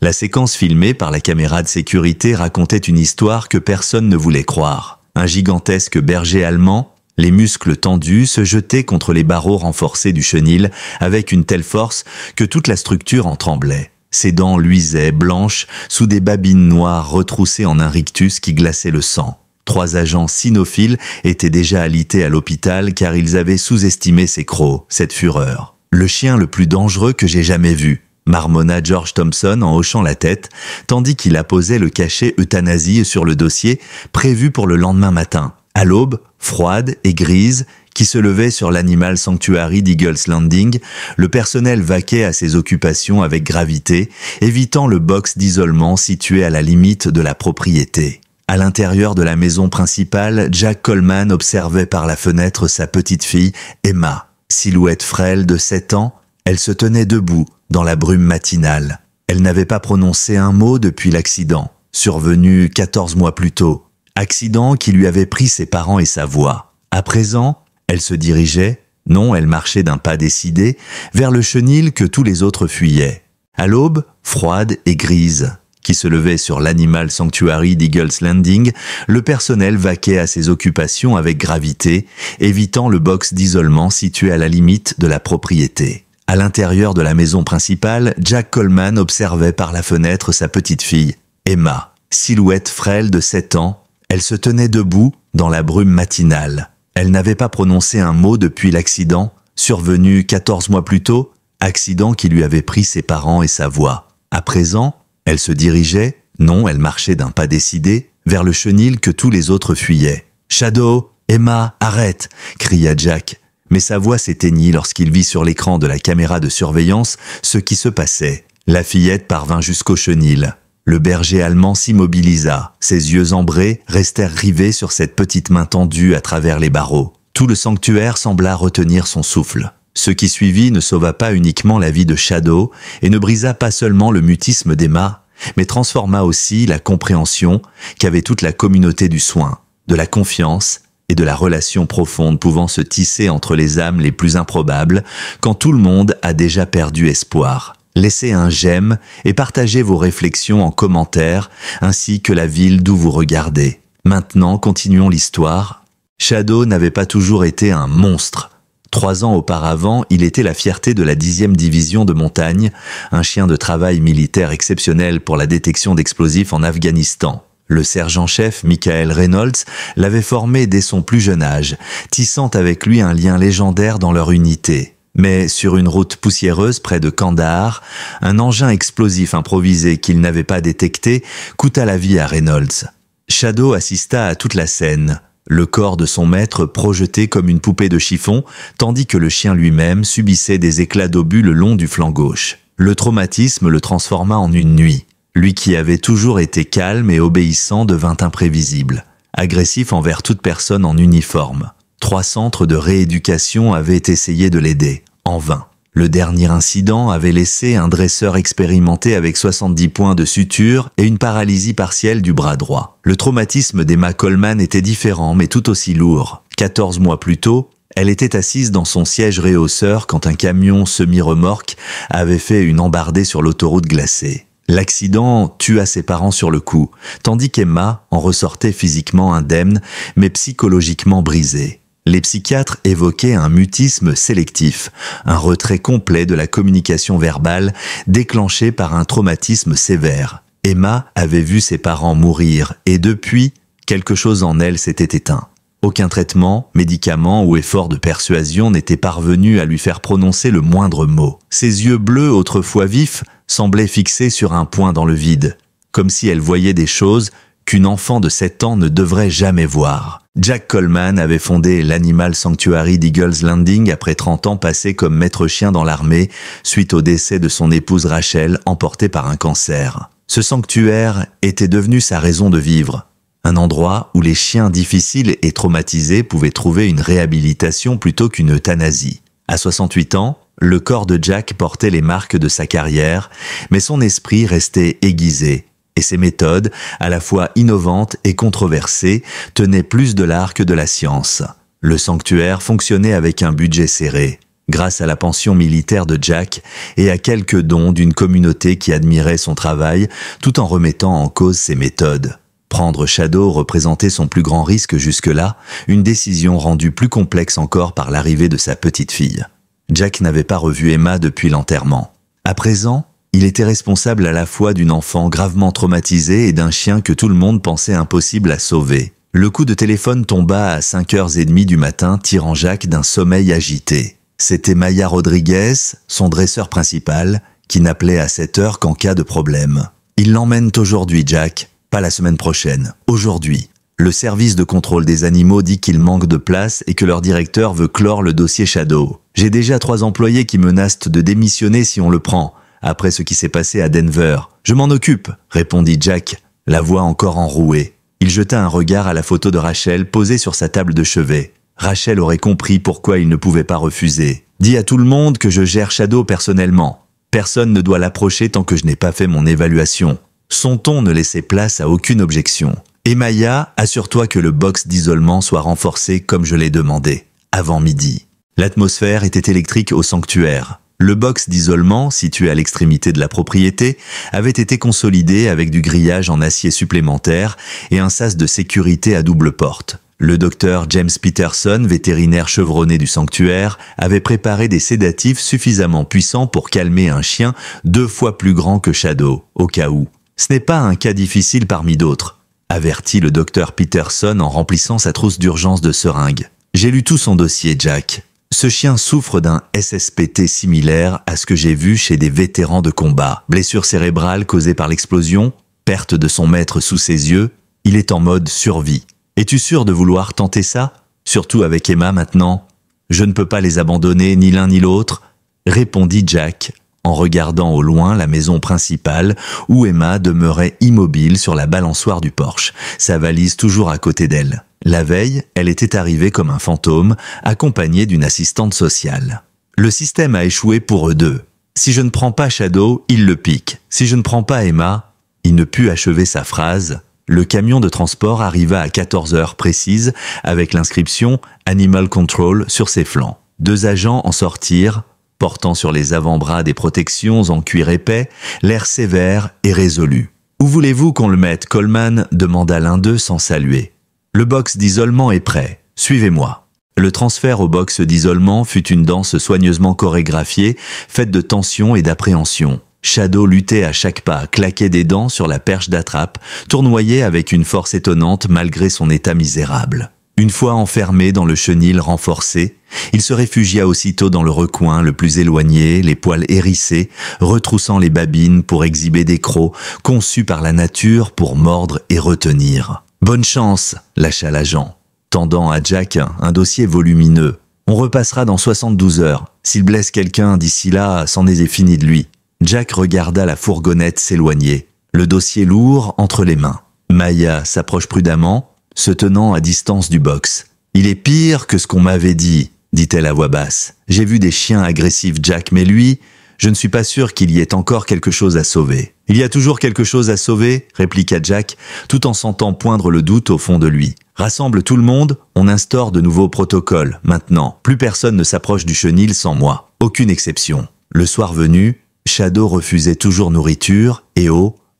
La séquence filmée par la caméra de sécurité racontait une histoire que personne ne voulait croire. Un gigantesque berger allemand, les muscles tendus, se jetait contre les barreaux renforcés du chenil avec une telle force que toute la structure en tremblait. Ses dents luisaient, blanches, sous des babines noires retroussées en un rictus qui glaçait le sang. 3 agents cynophiles étaient déjà alités à l'hôpital car ils avaient sous-estimé ses crocs, cette fureur. Le chien le plus dangereux que j'ai jamais vu, marmonna George Thompson en hochant la tête, tandis qu'il apposait le cachet euthanasie sur le dossier prévu pour le lendemain matin. À l'aube, froide et grise, qui se levait sur l'Animal Sanctuary d'Eagle's Landing, le personnel vaquait à ses occupations avec gravité, évitant le box d'isolement situé à la limite de la propriété. À l'intérieur de la maison principale, Jack Coleman observait par la fenêtre sa petite fille, Emma. Silhouette frêle de 7 ans, elle se tenait debout dans la brume matinale. Elle n'avait pas prononcé un mot depuis l'accident, survenu 14 mois plus tôt. Accident qui lui avait pris ses parents et sa voix. À présent, elle se dirigeait, non, elle marchait d'un pas décidé, vers le chenil que tous les autres fuyaient. À l'aube, froide et grise, qui se levait sur l'Animal Sanctuary d'Eagle's Landing, le personnel vaquait à ses occupations avec gravité, évitant le box d'isolement situé à la limite de la propriété. À l'intérieur de la maison principale, Jack Coleman observait par la fenêtre sa petite fille, Emma. Silhouette frêle de 7 ans, elle se tenait debout dans la brume matinale. Elle n'avait pas prononcé un mot depuis l'accident, survenu 14 mois plus tôt, accident qui lui avait pris ses parents et sa voix. À présent, elle se dirigeait, non, elle marchait d'un pas décidé, vers le chenil que tous les autres fuyaient. « Shadow, Emma, arrête !» cria Jack. Mais sa voix s'éteignit lorsqu'il vit sur l'écran de la caméra de surveillance ce qui se passait. La fillette parvint jusqu'au chenil. Le berger allemand s'immobilisa. Ses yeux ambrés restèrent rivés sur cette petite main tendue à travers les barreaux. Tout le sanctuaire sembla retenir son souffle. Ce qui suivit ne sauva pas uniquement la vie de Shadow et ne brisa pas seulement le mutisme d'Emma, mais transforma aussi la compréhension qu'avait toute la communauté du soin, de la confiance et de la relation profonde pouvant se tisser entre les âmes les plus improbables quand tout le monde a déjà perdu espoir. Laissez un j'aime et partagez vos réflexions en commentaire, ainsi que la ville d'où vous regardez. Maintenant, continuons l'histoire. Shadow n'avait pas toujours été un monstre. 3 ans auparavant, il était la fierté de la 10e division de montagne, un chien de travail militaire exceptionnel pour la détection d'explosifs en Afghanistan. Le sergent-chef Michael Reynolds l'avait formé dès son plus jeune âge, tissant avec lui un lien légendaire dans leur unité. Mais sur une route poussiéreuse près de Kandahar, un engin explosif improvisé qu'il n'avait pas détecté coûta la vie à Reynolds. Shadow assista à toute la scène, le corps de son maître projeté comme une poupée de chiffon, tandis que le chien lui-même subissait des éclats d'obus le long du flanc gauche. Le traumatisme le transforma en une nuit. Lui qui avait toujours été calme et obéissant devint imprévisible, agressif envers toute personne en uniforme. 3 centres de rééducation avaient essayé de l'aider, en vain. Le dernier incident avait laissé un dresseur expérimenté avec 70 points de suture et une paralysie partielle du bras droit. Le traumatisme d'Emma Coleman était différent mais tout aussi lourd. 14 mois plus tôt, elle était assise dans son siège réhausseur quand un camion semi-remorque avait fait une embardée sur l'autoroute glacée. L'accident tua ses parents sur le coup, tandis qu'Emma en ressortait physiquement indemne mais psychologiquement brisée. Les psychiatres évoquaient un mutisme sélectif, un retrait complet de la communication verbale déclenché par un traumatisme sévère. Emma avait vu ses parents mourir et depuis, quelque chose en elle s'était éteint. Aucun traitement, médicament ou effort de persuasion n'était parvenu à lui faire prononcer le moindre mot. Ses yeux bleus, autrefois vifs, semblaient fixés sur un point dans le vide, comme si elle voyait des choses qu'une enfant de 7 ans ne devrait jamais voir. Jack Coleman avait fondé l'Animal Sanctuary d'Eagle's Landing après 30 ans passés comme maître chien dans l'armée suite au décès de son épouse Rachel emportée par un cancer. Ce sanctuaire était devenu sa raison de vivre, un endroit où les chiens difficiles et traumatisés pouvaient trouver une réhabilitation plutôt qu'une euthanasie. À 68 ans, le corps de Jack portait les marques de sa carrière, mais son esprit restait aiguisé. Et ses méthodes, à la fois innovantes et controversées, tenaient plus de l'art que de la science. Le sanctuaire fonctionnait avec un budget serré. grâce à la pension militaire de Jack et à quelques dons d'une communauté qui admirait son travail tout en remettant en cause ses méthodes. Prendre Shadow représentait son plus grand risque jusque-là, une décision rendue plus complexe encore par l'arrivée de sa petite fille. Jack n'avait pas revu Emma depuis l'enterrement. À présent, il était responsable à la fois d'une enfant gravement traumatisée et d'un chien que tout le monde pensait impossible à sauver. Le coup de téléphone tomba à 5h30 du matin, tirant Jack d'un sommeil agité. C'était Maya Rodriguez, son dresseur principal, qui n'appelait à cette heure qu'en cas de problème. « Ils l'emmènent aujourd'hui, Jack. Pas la semaine prochaine. Aujourd'hui. Le service de contrôle des animaux dit qu'il manque de place et que leur directeur veut clore le dossier Shadow. J'ai déjà 3 employés qui menacent de démissionner si on le prend, après ce qui s'est passé à Denver. Je m'en occupe, répondit Jack, la voix encore enrouée. Il jeta un regard à la photo de Rachel posée sur sa table de chevet. Rachel aurait compris pourquoi il ne pouvait pas refuser. Dis à tout le monde que je gère Shadow personnellement. Personne ne doit l'approcher tant que je n'ai pas fait mon évaluation. Son ton ne laissait place à aucune objection. Et Maya, assure-toi que le box d'isolement soit renforcé comme je l'ai demandé, avant midi. L'atmosphère était électrique au sanctuaire. Le box d'isolement, situé à l'extrémité de la propriété, avait été consolidé avec du grillage en acier supplémentaire et un sas de sécurité à double porte. Le docteur James Peterson, vétérinaire chevronné du sanctuaire, avait préparé des sédatifs suffisamment puissants pour calmer un chien 2 fois plus grand que Shadow, au cas où. Ce n'est pas un cas difficile parmi d'autres, avertit le docteur Peterson en remplissant sa trousse d'urgence de seringues. J'ai lu tout son dossier, Jack. Ce chien souffre d'un SSPT similaire à ce que j'ai vu chez des vétérans de combat. Blessure cérébrale causée par l'explosion, perte de son maître sous ses yeux, il est en mode survie. Es-tu sûr de vouloir tenter ça? Surtout avec Emma maintenant? Je ne peux pas les abandonner ni l'un ni l'autre, répondit Jack, en regardant au loin la maison principale où Emma demeurait immobile sur la balançoire du porche, sa valise toujours à côté d'elle. La veille, elle était arrivée comme un fantôme, accompagnée d'une assistante sociale. Le système a échoué pour eux deux. Si je ne prends pas Shadow, il le pique. Si je ne prends pas Emma, il ne put achever sa phrase. Le camion de transport arriva à 14h précise avec l'inscription « Animal Control » sur ses flancs. 2 agents en sortirent, portant sur les avant-bras des protections en cuir épais, l'air sévère et résolu. « Où voulez-vous qu'on le mette, Coleman ?» demanda l'un d'eux sans saluer. « Le box d'isolement est prêt. Suivez-moi. » Le transfert au box d'isolement fut une danse soigneusement chorégraphiée, faite de tension et d'appréhension. Shadow luttait à chaque pas, claquait des dents sur la perche d'attrape, tournoyait avec une force étonnante malgré son état misérable. Une fois enfermé dans le chenil renforcé, il se réfugia aussitôt dans le recoin le plus éloigné, les poils hérissés, retroussant les babines pour exhiber des crocs, conçus par la nature pour mordre et retenir. « Bonne chance !» lâcha l'agent, tendant à Jack un dossier volumineux. « On repassera dans 72 heures. S'il blesse quelqu'un d'ici là, c'en est fini de lui. » Jack regarda la fourgonnette s'éloigner, le dossier lourd entre les mains. Maya s'approche prudemment, se tenant à distance du box. « Il est pire que ce qu'on m'avait dit », dit-elle à voix basse. « J'ai vu des chiens agressifs, Jack, mais lui, je ne suis pas sûr qu'il y ait encore quelque chose à sauver. »« Il y a toujours quelque chose à sauver ?» répliqua Jack, tout en sentant poindre le doute au fond de lui. « Rassemble tout le monde, on instaure de nouveaux protocoles. Maintenant, plus personne ne s'approche du chenil sans moi. Aucune exception. » Le soir venu, Shadow refusait toujours nourriture, et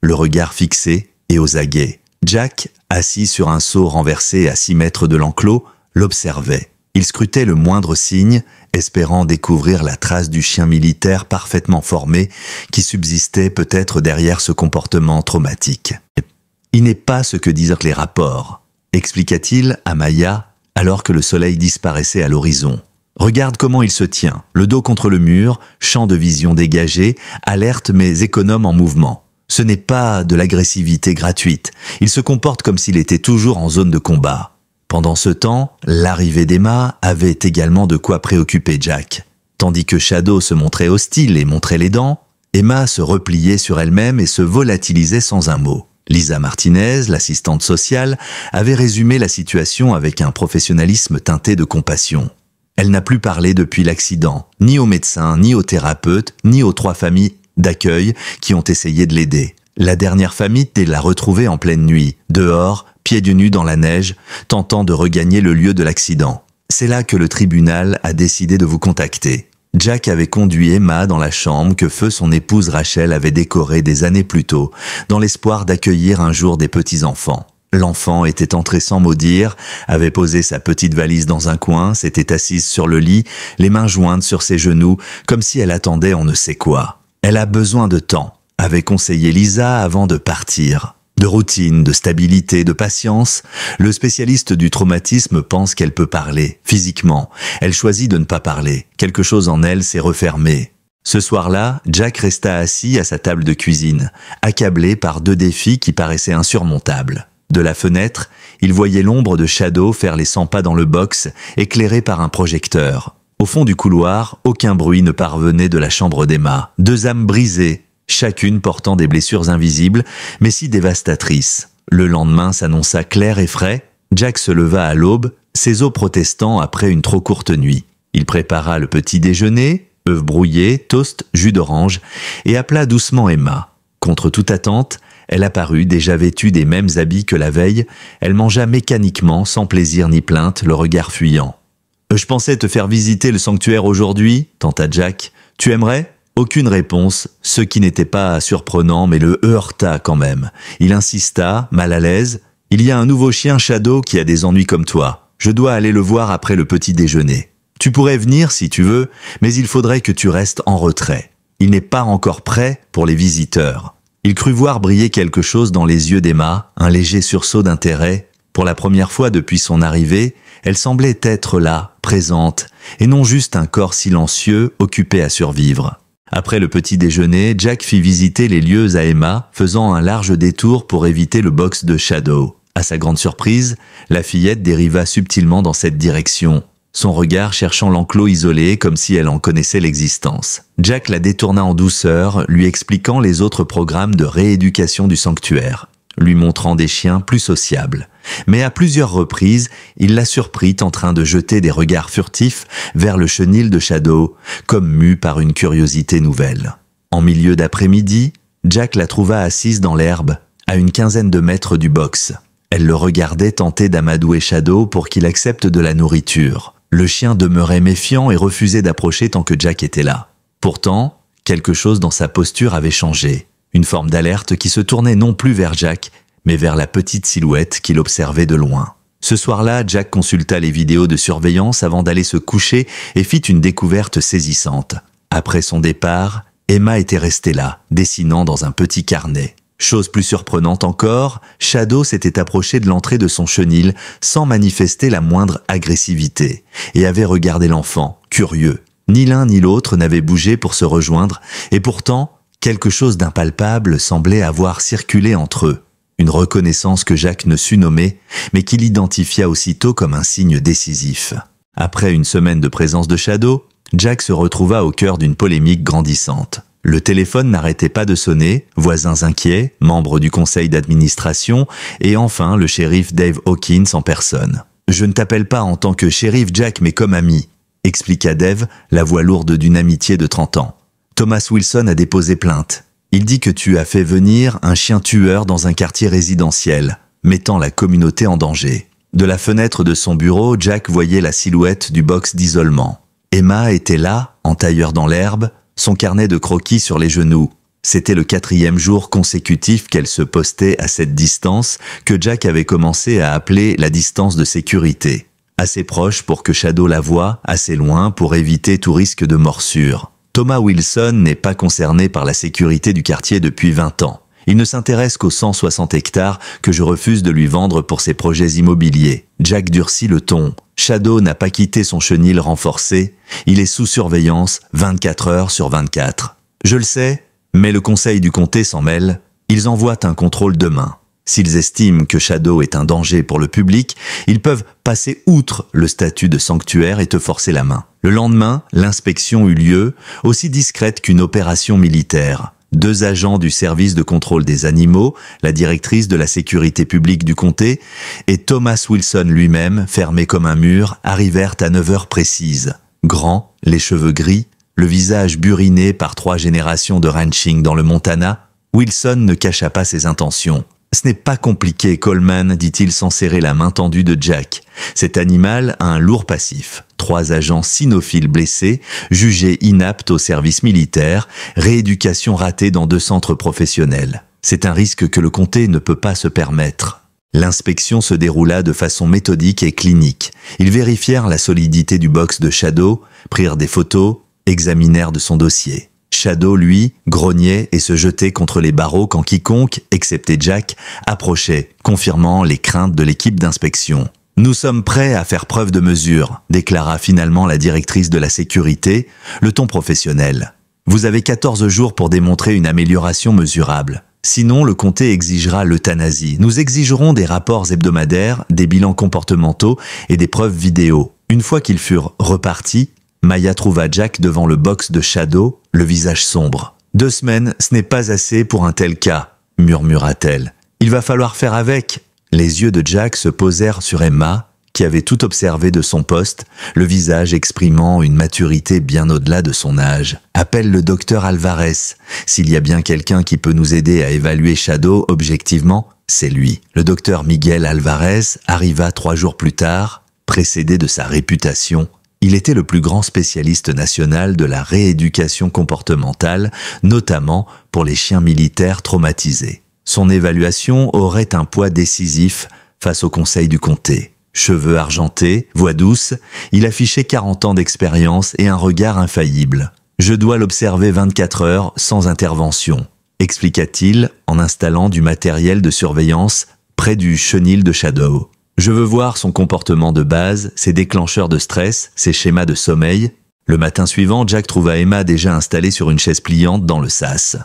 le regard fixé et aux aguets. Jack, assis sur un seau renversé à 6 mètres de l'enclos, l'observait. Il scrutait le moindre signe, espérant découvrir la trace du chien militaire parfaitement formé qui subsistait peut-être derrière ce comportement traumatique. « Il n'est pas ce que disent les rapports », expliqua-t-il à Maya alors que le soleil disparaissait à l'horizon. Regarde comment il se tient, le dos contre le mur, champ de vision dégagé, alerte mais économe en mouvement. Ce n'est pas de l'agressivité gratuite, il se comporte comme s'il était toujours en zone de combat. Pendant ce temps, l'arrivée d'Emma avait également de quoi préoccuper Jack. Tandis que Shadow se montrait hostile et montrait les dents, Emma se repliait sur elle-même et se volatilisait sans un mot. Lisa Martinez, l'assistante sociale, avait résumé la situation avec un professionnalisme teinté de compassion. Elle n'a plus parlé depuis l'accident, ni aux médecins, ni aux thérapeutes, ni aux 3 familles d'accueil qui ont essayé de l'aider. La dernière famille l'a retrouvée en pleine nuit, dehors, pieds nus dans la neige, tentant de regagner le lieu de l'accident. C'est là que le tribunal a décidé de vous contacter. Jack avait conduit Emma dans la chambre que feu son épouse Rachel avait décorée des années plus tôt, dans l'espoir d'accueillir un jour des petits-enfants. L'enfant était entré sans mot dire, avait posé sa petite valise dans un coin, s'était assise sur le lit, les mains jointes sur ses genoux, comme si elle attendait on ne sait quoi. Elle a besoin de temps, avait conseillé Lisa avant de partir. De routine, de stabilité, de patience, le spécialiste du traumatisme pense qu'elle peut parler, physiquement. Elle choisit de ne pas parler. Quelque chose en elle s'est refermé. Ce soir-là, Jack resta assis à sa table de cuisine, accablé par 2 défis qui paraissaient insurmontables. De la fenêtre, il voyait l'ombre de Shadow faire les 100 pas dans le box, éclairé par un projecteur. Au fond du couloir, aucun bruit ne parvenait de la chambre d'Emma. 2 âmes brisées, chacune portant des blessures invisibles, mais si dévastatrices. Le lendemain s'annonça clair et frais. Jack se leva à l'aube, ses os protestant après une trop courte nuit. Il prépara le petit déjeuner, œufs brouillés, toast, jus d'orange, et appela doucement Emma. Contre toute attente, elle apparut déjà vêtue des mêmes habits que la veille. Elle mangea mécaniquement, sans plaisir ni plainte, le regard fuyant. « Je pensais te faire visiter le sanctuaire aujourd'hui, » tenta Jack. « Tu aimerais ?» Aucune réponse, ce qui n'était pas surprenant, mais le heurta quand même. Il insista, mal à l'aise. « Il y a un nouveau chien Shadow qui a des ennuis comme toi. Je dois aller le voir après le petit déjeuner. Tu pourrais venir si tu veux, mais il faudrait que tu restes en retrait. Il n'est pas encore prêt pour les visiteurs. » Il crut voir briller quelque chose dans les yeux d'Emma, un léger sursaut d'intérêt. Pour la première fois depuis son arrivée, elle semblait être là, présente, et non juste un corps silencieux occupé à survivre. Après le petit déjeuner, Jack fit visiter les lieux à Emma, faisant un large détour pour éviter le box de Shadow. À sa grande surprise, la fillette dériva subtilement dans cette direction, son regard cherchant l'enclos isolé comme si elle en connaissait l'existence. Jack la détourna en douceur, lui expliquant les autres programmes de rééducation du sanctuaire, lui montrant des chiens plus sociables. Mais à plusieurs reprises, il la surprit en train de jeter des regards furtifs vers le chenil de Shadow, comme mu par une curiosité nouvelle. En milieu d'après-midi, Jack la trouva assise dans l'herbe, à une 15aine de mètres du box. Elle le regardait tenter d'amadouer Shadow pour qu'il accepte de la nourriture. Le chien demeurait méfiant et refusait d'approcher tant que Jack était là. Pourtant, quelque chose dans sa posture avait changé. Une forme d'alerte qui se tournait non plus vers Jack, mais vers la petite silhouette qu'il observait de loin. Ce soir-là, Jack consulta les vidéos de surveillance avant d'aller se coucher et fit une découverte saisissante. Après son départ, Emma était restée là, dessinant dans un petit carnet. Chose plus surprenante encore, Shadow s'était approché de l'entrée de son chenil sans manifester la moindre agressivité et avait regardé l'enfant, curieux. Ni l'un ni l'autre n'avait bougé pour se rejoindre et pourtant, quelque chose d'impalpable semblait avoir circulé entre eux. Une reconnaissance que Jack ne sut nommer, mais qu'il identifia aussitôt comme un signe décisif. Après une semaine de présence de Shadow, Jack se retrouva au cœur d'une polémique grandissante. Le téléphone n'arrêtait pas de sonner, voisins inquiets, membres du conseil d'administration, et enfin le shérif Dave Hawkins en personne. « Je ne t'appelle pas en tant que shérif Jack, mais comme ami », expliqua Dave, la voix lourde d'une amitié de 30 ans. « Thomas Wilson a déposé plainte. Il dit que tu as fait venir un chien tueur dans un quartier résidentiel, mettant la communauté en danger. » De la fenêtre de son bureau, Jack voyait la silhouette du box d'isolement. Emma était là, en tailleur dans l'herbe, son carnet de croquis sur les genoux. C'était le 4e jour consécutif qu'elle se postait à cette distance que Jack avait commencé à appeler la distance de sécurité. Assez proche pour que Shadow la voie, assez loin pour éviter tout risque de morsure. Thomas Wilson n'est pas concerné par la sécurité du quartier depuis 20 ans. Il ne s'intéresse qu'aux 160 hectares que je refuse de lui vendre pour ses projets immobiliers. Jack durcit le ton. Shadow n'a pas quitté son chenil renforcé. Il est sous surveillance 24 heures sur 24. Je le sais, mais le conseil du comté s'en mêle. Ils envoient un contrôle demain. S'ils estiment que Shadow est un danger pour le public, ils peuvent passer outre le statut de sanctuaire et te forcer la main. Le lendemain, l'inspection eut lieu, aussi discrète qu'une opération militaire. 2 agents du service de contrôle des animaux, la directrice de la sécurité publique du comté, et Thomas Wilson lui-même, fermé comme un mur, arrivèrent à 9 heures précises. Grand, les cheveux gris, le visage buriné par 3 générations de ranching dans le Montana, Wilson ne cacha pas ses intentions. « Ce n'est pas compliqué, Coleman, dit-il sans serrer la main tendue de Jack. Cet animal a un lourd passif. 3 agents cynophiles blessés, jugés inaptes au service militaire, rééducation ratée dans 2 centres professionnels. C'est un risque que le comté ne peut pas se permettre. L'inspection se déroula de façon méthodique et clinique. Ils vérifièrent la solidité du box de Shadow, prirent des photos, examinèrent de son dossier. Shadow, lui, grognait et se jetait contre les barreaux quand quiconque, excepté Jack, approchait, confirmant les craintes de l'équipe d'inspection. « Nous sommes prêts à faire preuve de mesure », déclara finalement la directrice de la sécurité, le ton professionnel. « Vous avez 14 jours pour démontrer une amélioration mesurable. Sinon, le comté exigera l'euthanasie. Nous exigerons des rapports hebdomadaires, des bilans comportementaux et des preuves vidéo. » Une fois qu'ils furent repartis, Maya trouva Jack devant le box de Shadow, le visage sombre. « 2 semaines, ce n'est pas assez pour un tel cas, » murmura-t-elle. « Il va falloir faire avec. » Les yeux de Jack se posèrent sur Emma, qui avait tout observé de son poste, le visage exprimant une maturité bien au-delà de son âge. « Appelle le docteur Alvarez. S'il y a bien quelqu'un qui peut nous aider à évaluer Shadow objectivement, c'est lui. » Le docteur Miguel Alvarez arriva 3 jours plus tard, précédé de sa réputation. Il était le plus grand spécialiste national de la rééducation comportementale, notamment pour les chiens militaires traumatisés. Son évaluation aurait un poids décisif face au conseil du comté. Cheveux argentés, voix douce, il affichait 40 ans d'expérience et un regard infaillible. « Je dois l'observer 24 heures sans intervention », expliqua-t-il en installant du matériel de surveillance près du chenil de Shadow. « Je veux voir son comportement de base, ses déclencheurs de stress, ses schémas de sommeil. » Le matin suivant, Jack trouva Emma déjà installée sur une chaise pliante dans le sas.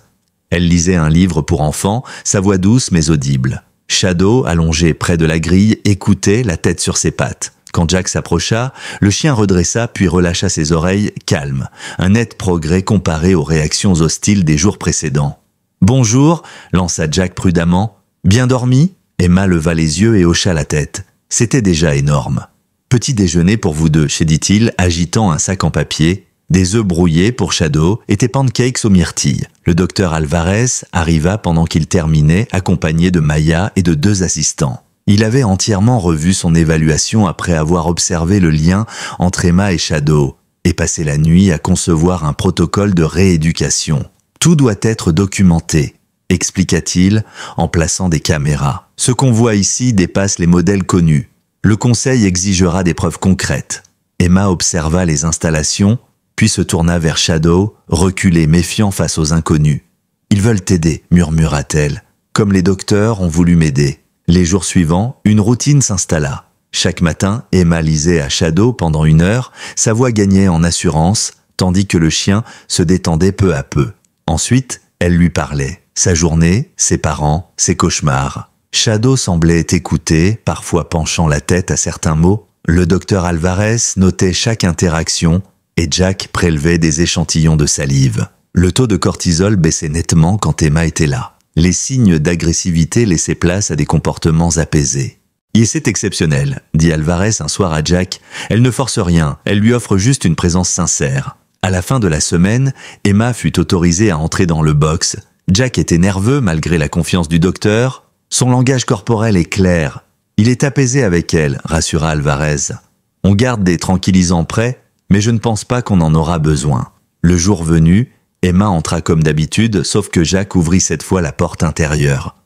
Elle lisait un livre pour enfants, sa voix douce mais audible. Shadow, allongé près de la grille, écoutait, la tête sur ses pattes. Quand Jack s'approcha, le chien redressa puis relâcha ses oreilles, calme. Un net progrès comparé aux réactions hostiles des jours précédents. « Bonjour », lança Jack prudemment. « Bien dormi ?» Emma leva les yeux et hocha la tête. C'était déjà énorme. « Petit déjeuner pour vous deux », chédit-il, agitant un sac en papier. Des œufs brouillés pour Shadow et des pancakes aux myrtilles. Le docteur Alvarez arriva pendant qu'il terminait, accompagné de Maya et de 2 assistants. Il avait entièrement revu son évaluation après avoir observé le lien entre Emma et Shadow et passé la nuit à concevoir un protocole de rééducation. « Tout doit être documenté », expliqua-t-il en plaçant des caméras. « Ce qu'on voit ici dépasse les modèles connus. Le conseil exigera des preuves concrètes. » Emma observa les installations, puis se tourna vers Shadow, reculé, méfiant face aux inconnus. « Ils veulent t'aider », murmura-t-elle, « comme les docteurs ont voulu m'aider. » Les jours suivants, une routine s'installa. Chaque matin, Emma lisait à Shadow pendant 1 heure, sa voix gagnait en assurance, tandis que le chien se détendait peu à peu. Ensuite, elle lui parlait. Sa journée, ses parents, ses cauchemars. Shadow semblait écouter, parfois penchant la tête à certains mots. Le docteur Alvarez notait chaque interaction, et Jack prélevait des échantillons de salive. Le taux de cortisol baissait nettement quand Emma était là. Les signes d'agressivité laissaient place à des comportements apaisés. « Et c'est exceptionnel », dit Alvarez un soir à Jack. « Elle ne force rien, elle lui offre juste une présence sincère. » À la fin de la semaine, Emma fut autorisée à entrer dans le box. Jack était nerveux malgré la confiance du docteur. Son langage corporel est clair. Il est apaisé avec elle, rassura Alvarez. On garde des tranquillisants prêts, mais je ne pense pas qu'on en aura besoin. Le jour venu, Emma entra comme d'habitude, sauf que Jack ouvrit cette fois la porte intérieure.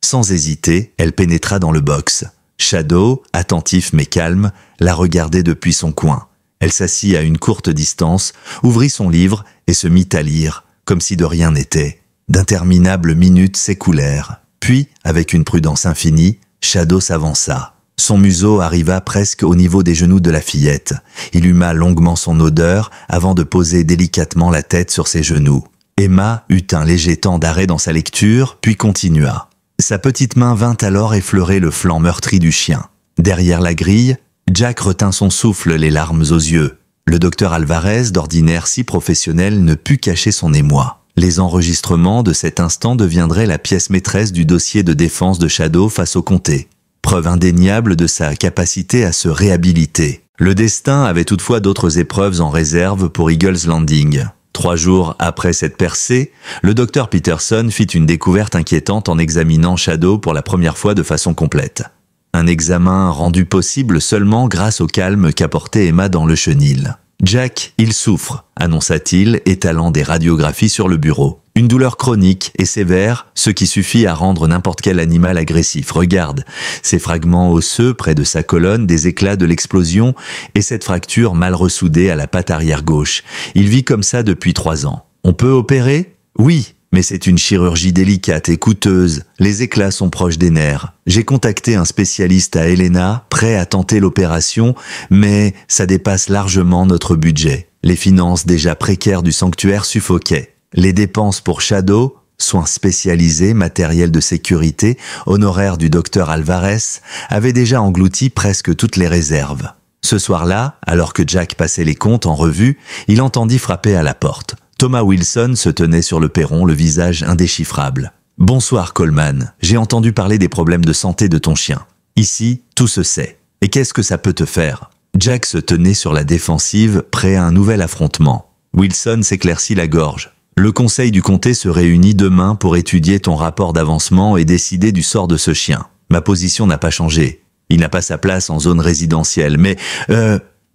Sans hésiter, elle pénétra dans le box. Shadow, attentif mais calme, la regardait depuis son coin. Elle s'assit à une courte distance, ouvrit son livre et se mit à lire, comme si de rien n'était. D'interminables minutes s'écoulèrent. Puis, avec une prudence infinie, Shadow s'avança. Son museau arriva presque au niveau des genoux de la fillette. Il huma longuement son odeur avant de poser délicatement la tête sur ses genoux. Emma eut un léger temps d'arrêt dans sa lecture, puis continua. Sa petite main vint alors effleurer le flanc meurtri du chien. Derrière la grille, Jack retint son souffle, les larmes aux yeux. Le docteur Alvarez, d'ordinaire si professionnel, ne put cacher son émoi. Les enregistrements de cet instant deviendraient la pièce maîtresse du dossier de défense de Shadow face au comté. Preuve indéniable de sa capacité à se réhabiliter. Le destin avait toutefois d'autres épreuves en réserve pour Eagles Landing. 3 jours après cette percée, le docteur Peterson fit une découverte inquiétante en examinant Shadow pour la première fois de façon complète. un examen rendu possible seulement grâce au calme qu'apportait Emma dans le chenil. « Jack, il souffre », annonça-t-il, étalant des radiographies sur le bureau. « Une douleur chronique et sévère, ce qui suffit à rendre n'importe quel animal agressif. Regarde, ces fragments osseux près de sa colonne, des éclats de l'explosion et cette fracture mal ressoudée à la patte arrière gauche. Il vit comme ça depuis 3 ans. On peut opérer ? Oui. Mais c'est une chirurgie délicate et coûteuse. Les éclats sont proches des nerfs. J'ai contacté un spécialiste à Helena, prêt à tenter l'opération, mais ça dépasse largement notre budget. Les finances déjà précaires du sanctuaire suffoquaient. Les dépenses pour Shadow, soins spécialisés, matériel de sécurité, honoraires du docteur Alvarez, avaient déjà englouti presque toutes les réserves. Ce soir-là, alors que Jack passait les comptes en revue, il entendit frapper à la porte. Thomas Wilson se tenait sur le perron, le visage indéchiffrable. « Bonsoir Coleman, j'ai entendu parler des problèmes de santé de ton chien. Ici, tout se sait. Et qu'est-ce que ça peut te faire ?» Jack se tenait sur la défensive, prêt à un nouvel affrontement. Wilson s'éclaircit la gorge. « Le conseil du comté se réunit demain pour étudier ton rapport d'avancement et décider du sort de ce chien. Ma position n'a pas changé. Il n'a pas sa place en zone résidentielle, mais...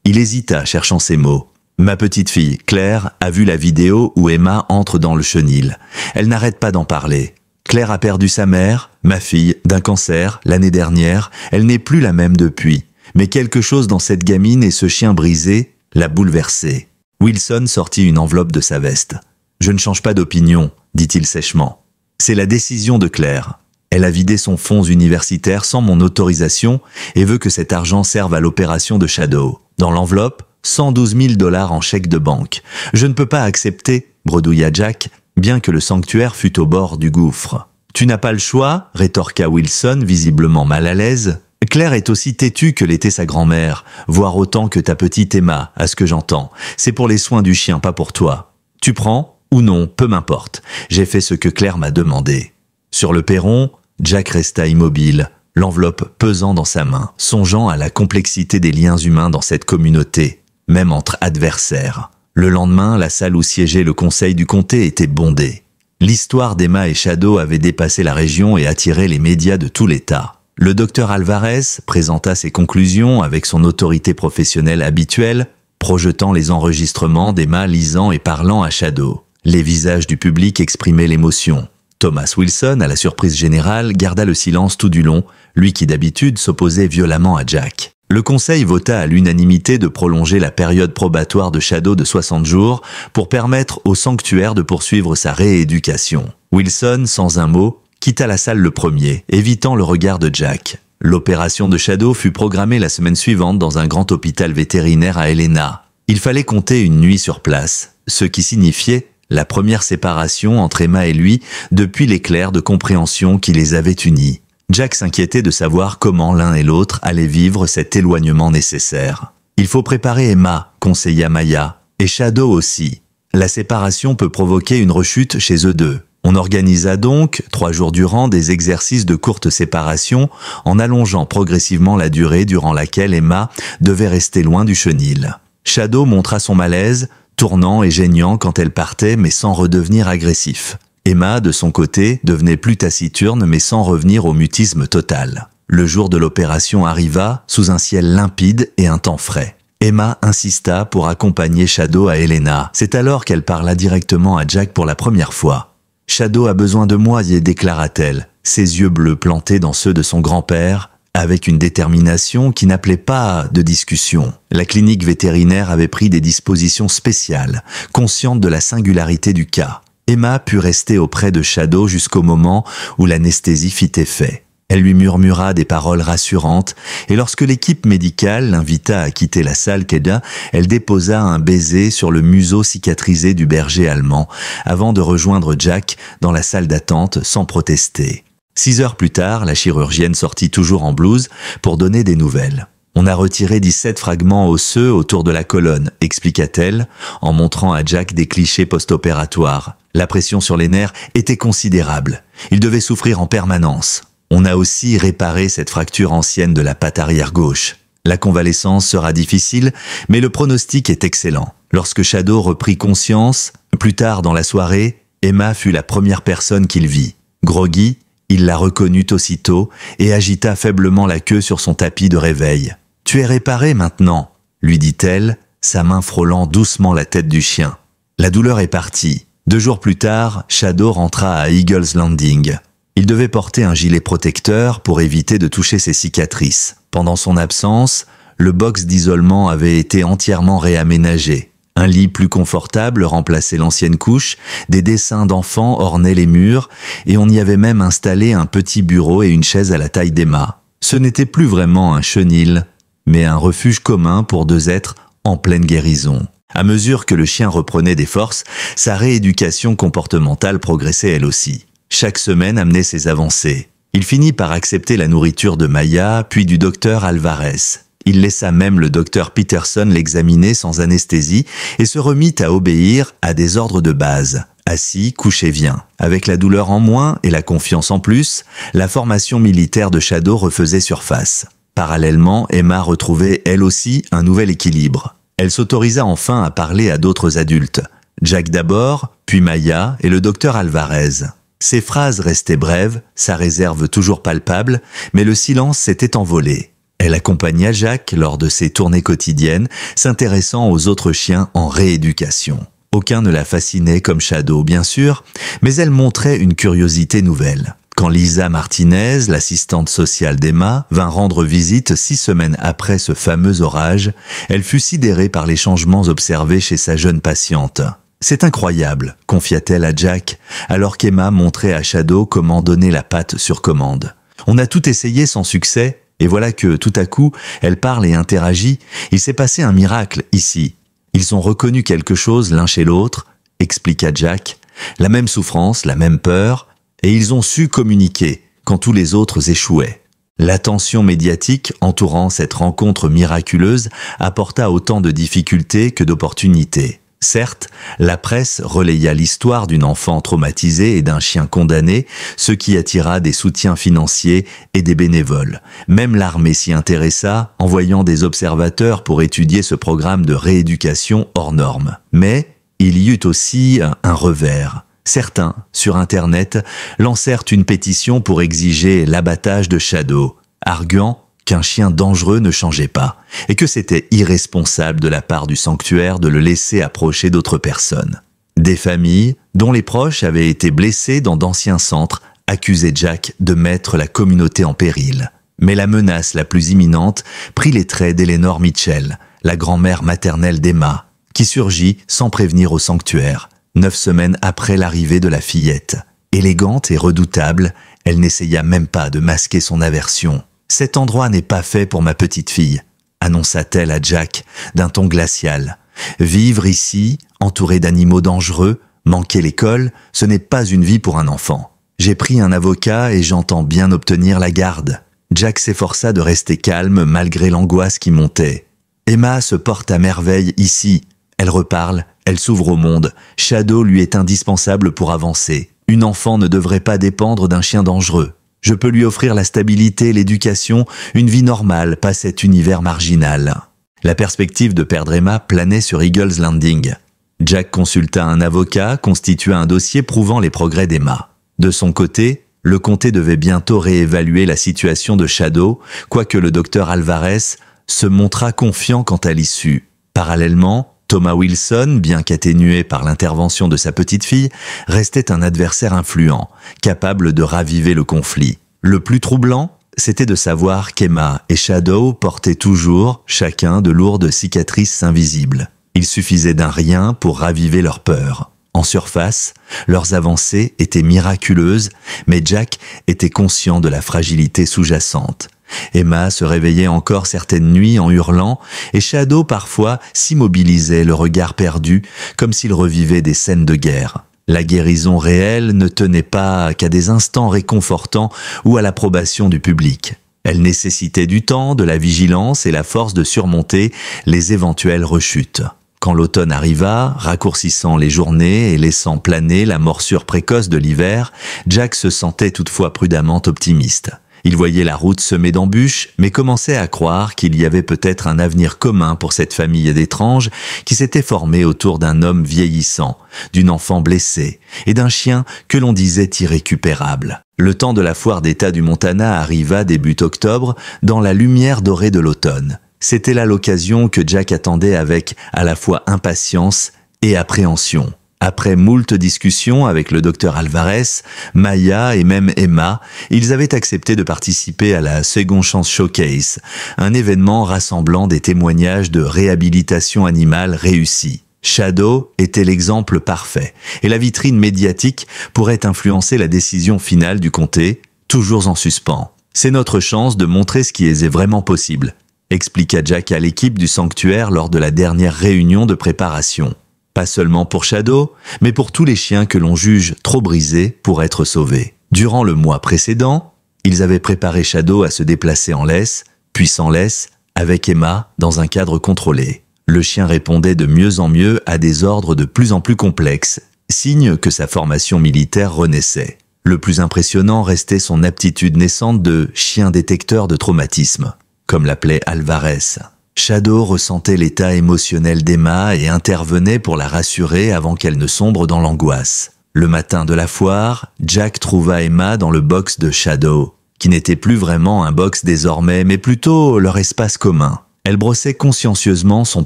Il hésita, cherchant ses mots. Ma petite fille, Claire, a vu la vidéo où Emma entre dans le chenil. Elle n'arrête pas d'en parler. Claire a perdu sa mère, ma fille, d'un cancer, l'année dernière. Elle n'est plus la même depuis. Mais quelque chose dans cette gamine et ce chien brisé l'a bouleversée. Wilson sortit une enveloppe de sa veste. « Je ne change pas d'opinion, dit-il sèchement. C'est la décision de Claire. Elle a vidé son fonds universitaire sans mon autorisation et veut que cet argent serve à l'opération de Shadow. Dans l'enveloppe, 112 000 $ en chèque de banque. Je ne peux pas accepter, bredouilla Jack, bien que le sanctuaire fût au bord du gouffre. Tu n'as pas le choix, rétorqua Wilson, visiblement mal à l'aise. Claire est aussi têtue que l'était sa grand-mère, voire autant que ta petite Emma, à ce que j'entends. C'est pour les soins du chien, pas pour toi. Tu prends ou non, peu m'importe. J'ai fait ce que Claire m'a demandé. Sur le perron, Jack resta immobile, l'enveloppe pesant dans sa main, songeant à la complexité des liens humains dans cette communauté. Même entre adversaires. Le lendemain, la salle où siégeait le conseil du comté était bondée. L'histoire d'Emma et Shadow avait dépassé la région et attiré les médias de tout l'État. Le docteur Alvarez présenta ses conclusions avec son autorité professionnelle habituelle, projetant les enregistrements d'Emma lisant et parlant à Shadow. Les visages du public exprimaient l'émotion. Thomas Wilson, à la surprise générale, garda le silence tout du long, lui qui d'habitude s'opposait violemment à Jack. Le conseil vota à l'unanimité de prolonger la période probatoire de Shadow de 60 jours pour permettre au sanctuaire de poursuivre sa rééducation. Wilson, sans un mot, quitta la salle le premier, évitant le regard de Jack. L'opération de Shadow fut programmée la semaine suivante dans un grand hôpital vétérinaire à Helena. Il fallait compter une nuit sur place, ce qui signifiait la première séparation entre Emma et lui depuis l'éclair de compréhension qui les avait unis. Jack s'inquiétait de savoir comment l'un et l'autre allaient vivre cet éloignement nécessaire. « Il faut préparer Emma », conseilla Maya, « et Shadow aussi. La séparation peut provoquer une rechute chez eux deux. » On organisa donc, 3 jours durant, des exercices de courte séparation en allongeant progressivement la durée durant laquelle Emma devait rester loin du chenil. Shadow montra son malaise, tournant et geignant quand elle partait mais sans redevenir agressif. Emma, de son côté, devenait plus taciturne mais sans revenir au mutisme total. Le jour de l'opération arriva, sous un ciel limpide et un temps frais. Emma insista pour accompagner Shadow à Helena. C'est alors qu'elle parla directement à Jack pour la première fois. « Shadow a besoin de moi », déclara-t-elle, ses yeux bleus plantés dans ceux de son grand-père, avec une détermination qui n'appelait pas de discussion. La clinique vétérinaire avait pris des dispositions spéciales, consciente de la singularité du cas. Emma put rester auprès de Shadow jusqu'au moment où l'anesthésie fit effet. Elle lui murmura des paroles rassurantes, et lorsque l'équipe médicale l'invita à quitter la salle Keda, elle déposa un baiser sur le museau cicatrisé du berger allemand, avant de rejoindre Jack dans la salle d'attente sans protester. 6 heures plus tard, la chirurgienne sortit toujours en blouse pour donner des nouvelles. « On a retiré 17 fragments osseux autour de la colonne », expliqua-t-elle, en montrant à Jack des clichés post-opératoires. La pression sur les nerfs était considérable. Il devait souffrir en permanence. On a aussi réparé cette fracture ancienne de la patte arrière gauche. La convalescence sera difficile, mais le pronostic est excellent. Lorsque Shadow reprit conscience, plus tard dans la soirée, Emma fut la première personne qu'il vit. Groggy, Il la reconnut aussitôt et agita faiblement la queue sur son tapis de réveil. « Tu es réparé maintenant » lui dit-elle, sa main frôlant doucement la tête du chien. La douleur est partie. 2 jours plus tard, Shadow rentra à Eagle's Landing. Il devait porter un gilet protecteur pour éviter de toucher ses cicatrices. Pendant son absence, le box d'isolement avait été entièrement réaménagé. Un lit plus confortable remplaçait l'ancienne couche, des dessins d'enfants ornaient les murs, et on y avait même installé un petit bureau et une chaise à la taille d'Emma. Ce n'était plus vraiment un chenil, mais un refuge commun pour 2 êtres en pleine guérison. À mesure que le chien reprenait des forces, sa rééducation comportementale progressait elle aussi. Chaque semaine amenait ses avancées. Il finit par accepter la nourriture de Maya, puis du docteur Alvarez. Il laissa même le docteur Peterson l'examiner sans anesthésie et se remit à obéir à des ordres de base. Assis, couché, viens. Avec la douleur en moins et la confiance en plus, la formation militaire de Shadow refaisait surface. Parallèlement, Emma retrouvait elle aussi un nouvel équilibre. Elle s'autorisa enfin à parler à d'autres adultes. Jack d'abord, puis Maya et le docteur Alvarez. Ses phrases restaient brèves, sa réserve toujours palpable, mais le silence s'était envolé. Elle accompagna Jack lors de ses tournées quotidiennes, s'intéressant aux autres chiens en rééducation. Aucun ne la fascinait comme Shadow, bien sûr, mais elle montrait une curiosité nouvelle. Quand Lisa Martinez, l'assistante sociale d'Emma, vint rendre visite 6 semaines après ce fameux orage, elle fut sidérée par les changements observés chez sa jeune patiente. « C'est incroyable », confia-t-elle à Jack, alors qu'Emma montrait à Shadow comment donner la patte sur commande. « On a tout essayé sans succès, et voilà que, tout à coup, elle parle et interagit. Il s'est passé un miracle ici. Ils ont reconnu quelque chose l'un chez l'autre, » expliqua Jack. « La même souffrance, la même peur, et ils ont su communiquer quand tous les autres échouaient. » L'attention médiatique entourant cette rencontre miraculeuse apporta autant de difficultés que d'opportunités. Certes, la presse relaya l'histoire d'une enfant traumatisée et d'un chien condamné, ce qui attira des soutiens financiers et des bénévoles. Même l'armée s'y intéressa, envoyant des observateurs pour étudier ce programme de rééducation hors norme. Mais il y eut aussi un revers. Certains, sur Internet, lancèrent une pétition pour exiger l'abattage de Shadow, arguant qu'un chien dangereux ne changeait pas, et que c'était irresponsable de la part du sanctuaire de le laisser approcher d'autres personnes. Des familles, dont les proches avaient été blessés dans d'anciens centres, accusaient Jack de mettre la communauté en péril. Mais la menace la plus imminente prit les traits d'Eleanor Mitchell, la grand-mère maternelle d'Emma, qui surgit sans prévenir au sanctuaire, 9 semaines après l'arrivée de la fillette. Élégante et redoutable, elle n'essaya même pas de masquer son aversion. « Cet endroit n'est pas fait pour ma petite fille », annonça-t-elle à Jack d'un ton glacial. « Vivre ici, entouré d'animaux dangereux, manquer l'école, ce n'est pas une vie pour un enfant. J'ai pris un avocat et j'entends bien obtenir la garde. » Jack s'efforça de rester calme malgré l'angoisse qui montait. « Emma se porte à merveille ici. Elle reparle, elle s'ouvre au monde. Shadow lui est indispensable pour avancer. Une enfant ne devrait pas dépendre d'un chien dangereux. Je peux lui offrir la stabilité, l'éducation, une vie normale, pas cet univers marginal. » La perspective de perdre Emma planait sur Eagle's Landing. Jack consulta un avocat, constitua un dossier prouvant les progrès d'Emma. De son côté, le comté devait bientôt réévaluer la situation de Shadow, quoique le docteur Alvarez se montra confiant quant à l'issue. Parallèlement, Thomas Wilson, bien qu'atténué par l'intervention de sa petite-fille, restait un adversaire influent, capable de raviver le conflit. Le plus troublant, c'était de savoir qu'Emma et Shadow portaient toujours, chacun, de lourdes cicatrices invisibles. Il suffisait d'un rien pour raviver leur peur. En surface, leurs avancées étaient miraculeuses, mais Jack était conscient de la fragilité sous-jacente. Emma se réveillait encore certaines nuits en hurlant, et Shadow parfois s'immobilisait, le regard perdu, comme s'il revivait des scènes de guerre. La guérison réelle ne tenait pas qu'à des instants réconfortants ou à l'approbation du public. Elle nécessitait du temps, de la vigilance et la force de surmonter les éventuelles rechutes. Quand l'automne arriva, raccourcissant les journées et laissant planer la morsure précoce de l'hiver, Jack se sentait toutefois prudemment optimiste. Il voyait la route semée d'embûches, mais commençait à croire qu'il y avait peut-être un avenir commun pour cette famille d'étranges qui s'était formée autour d'un homme vieillissant, d'une enfant blessée et d'un chien que l'on disait irrécupérable. Le temps de la foire d'État du Montana arriva début octobre dans la lumière dorée de l'automne. C'était là l'occasion que Jack attendait avec à la fois impatience et appréhension. Après moult discussions avec le docteur Alvarez, Maya et même Emma, ils avaient accepté de participer à la Second Chance Showcase, un événement rassemblant des témoignages de réhabilitation animale réussis. Shadow était l'exemple parfait, et la vitrine médiatique pourrait influencer la décision finale du comté, toujours en suspens. C'est notre chance de montrer ce qui est vraiment possible, expliqua Jack à l'équipe du sanctuaire lors de la dernière réunion de préparation. Pas seulement pour Shadow, mais pour tous les chiens que l'on juge trop brisés pour être sauvés. Durant le mois précédent, ils avaient préparé Shadow à se déplacer en laisse, puis sans laisse, avec Emma, dans un cadre contrôlé. Le chien répondait de mieux en mieux à des ordres de plus en plus complexes, signe que sa formation militaire renaissait. Le plus impressionnant restait son aptitude naissante de chien détecteur de traumatisme, comme l'appelait Alvarez. Shadow ressentait l'état émotionnel d'Emma et intervenait pour la rassurer avant qu'elle ne sombre dans l'angoisse. Le matin de la foire, Jack trouva Emma dans le box de Shadow, qui n'était plus vraiment un box désormais, mais plutôt leur espace commun. Elle brossait consciencieusement son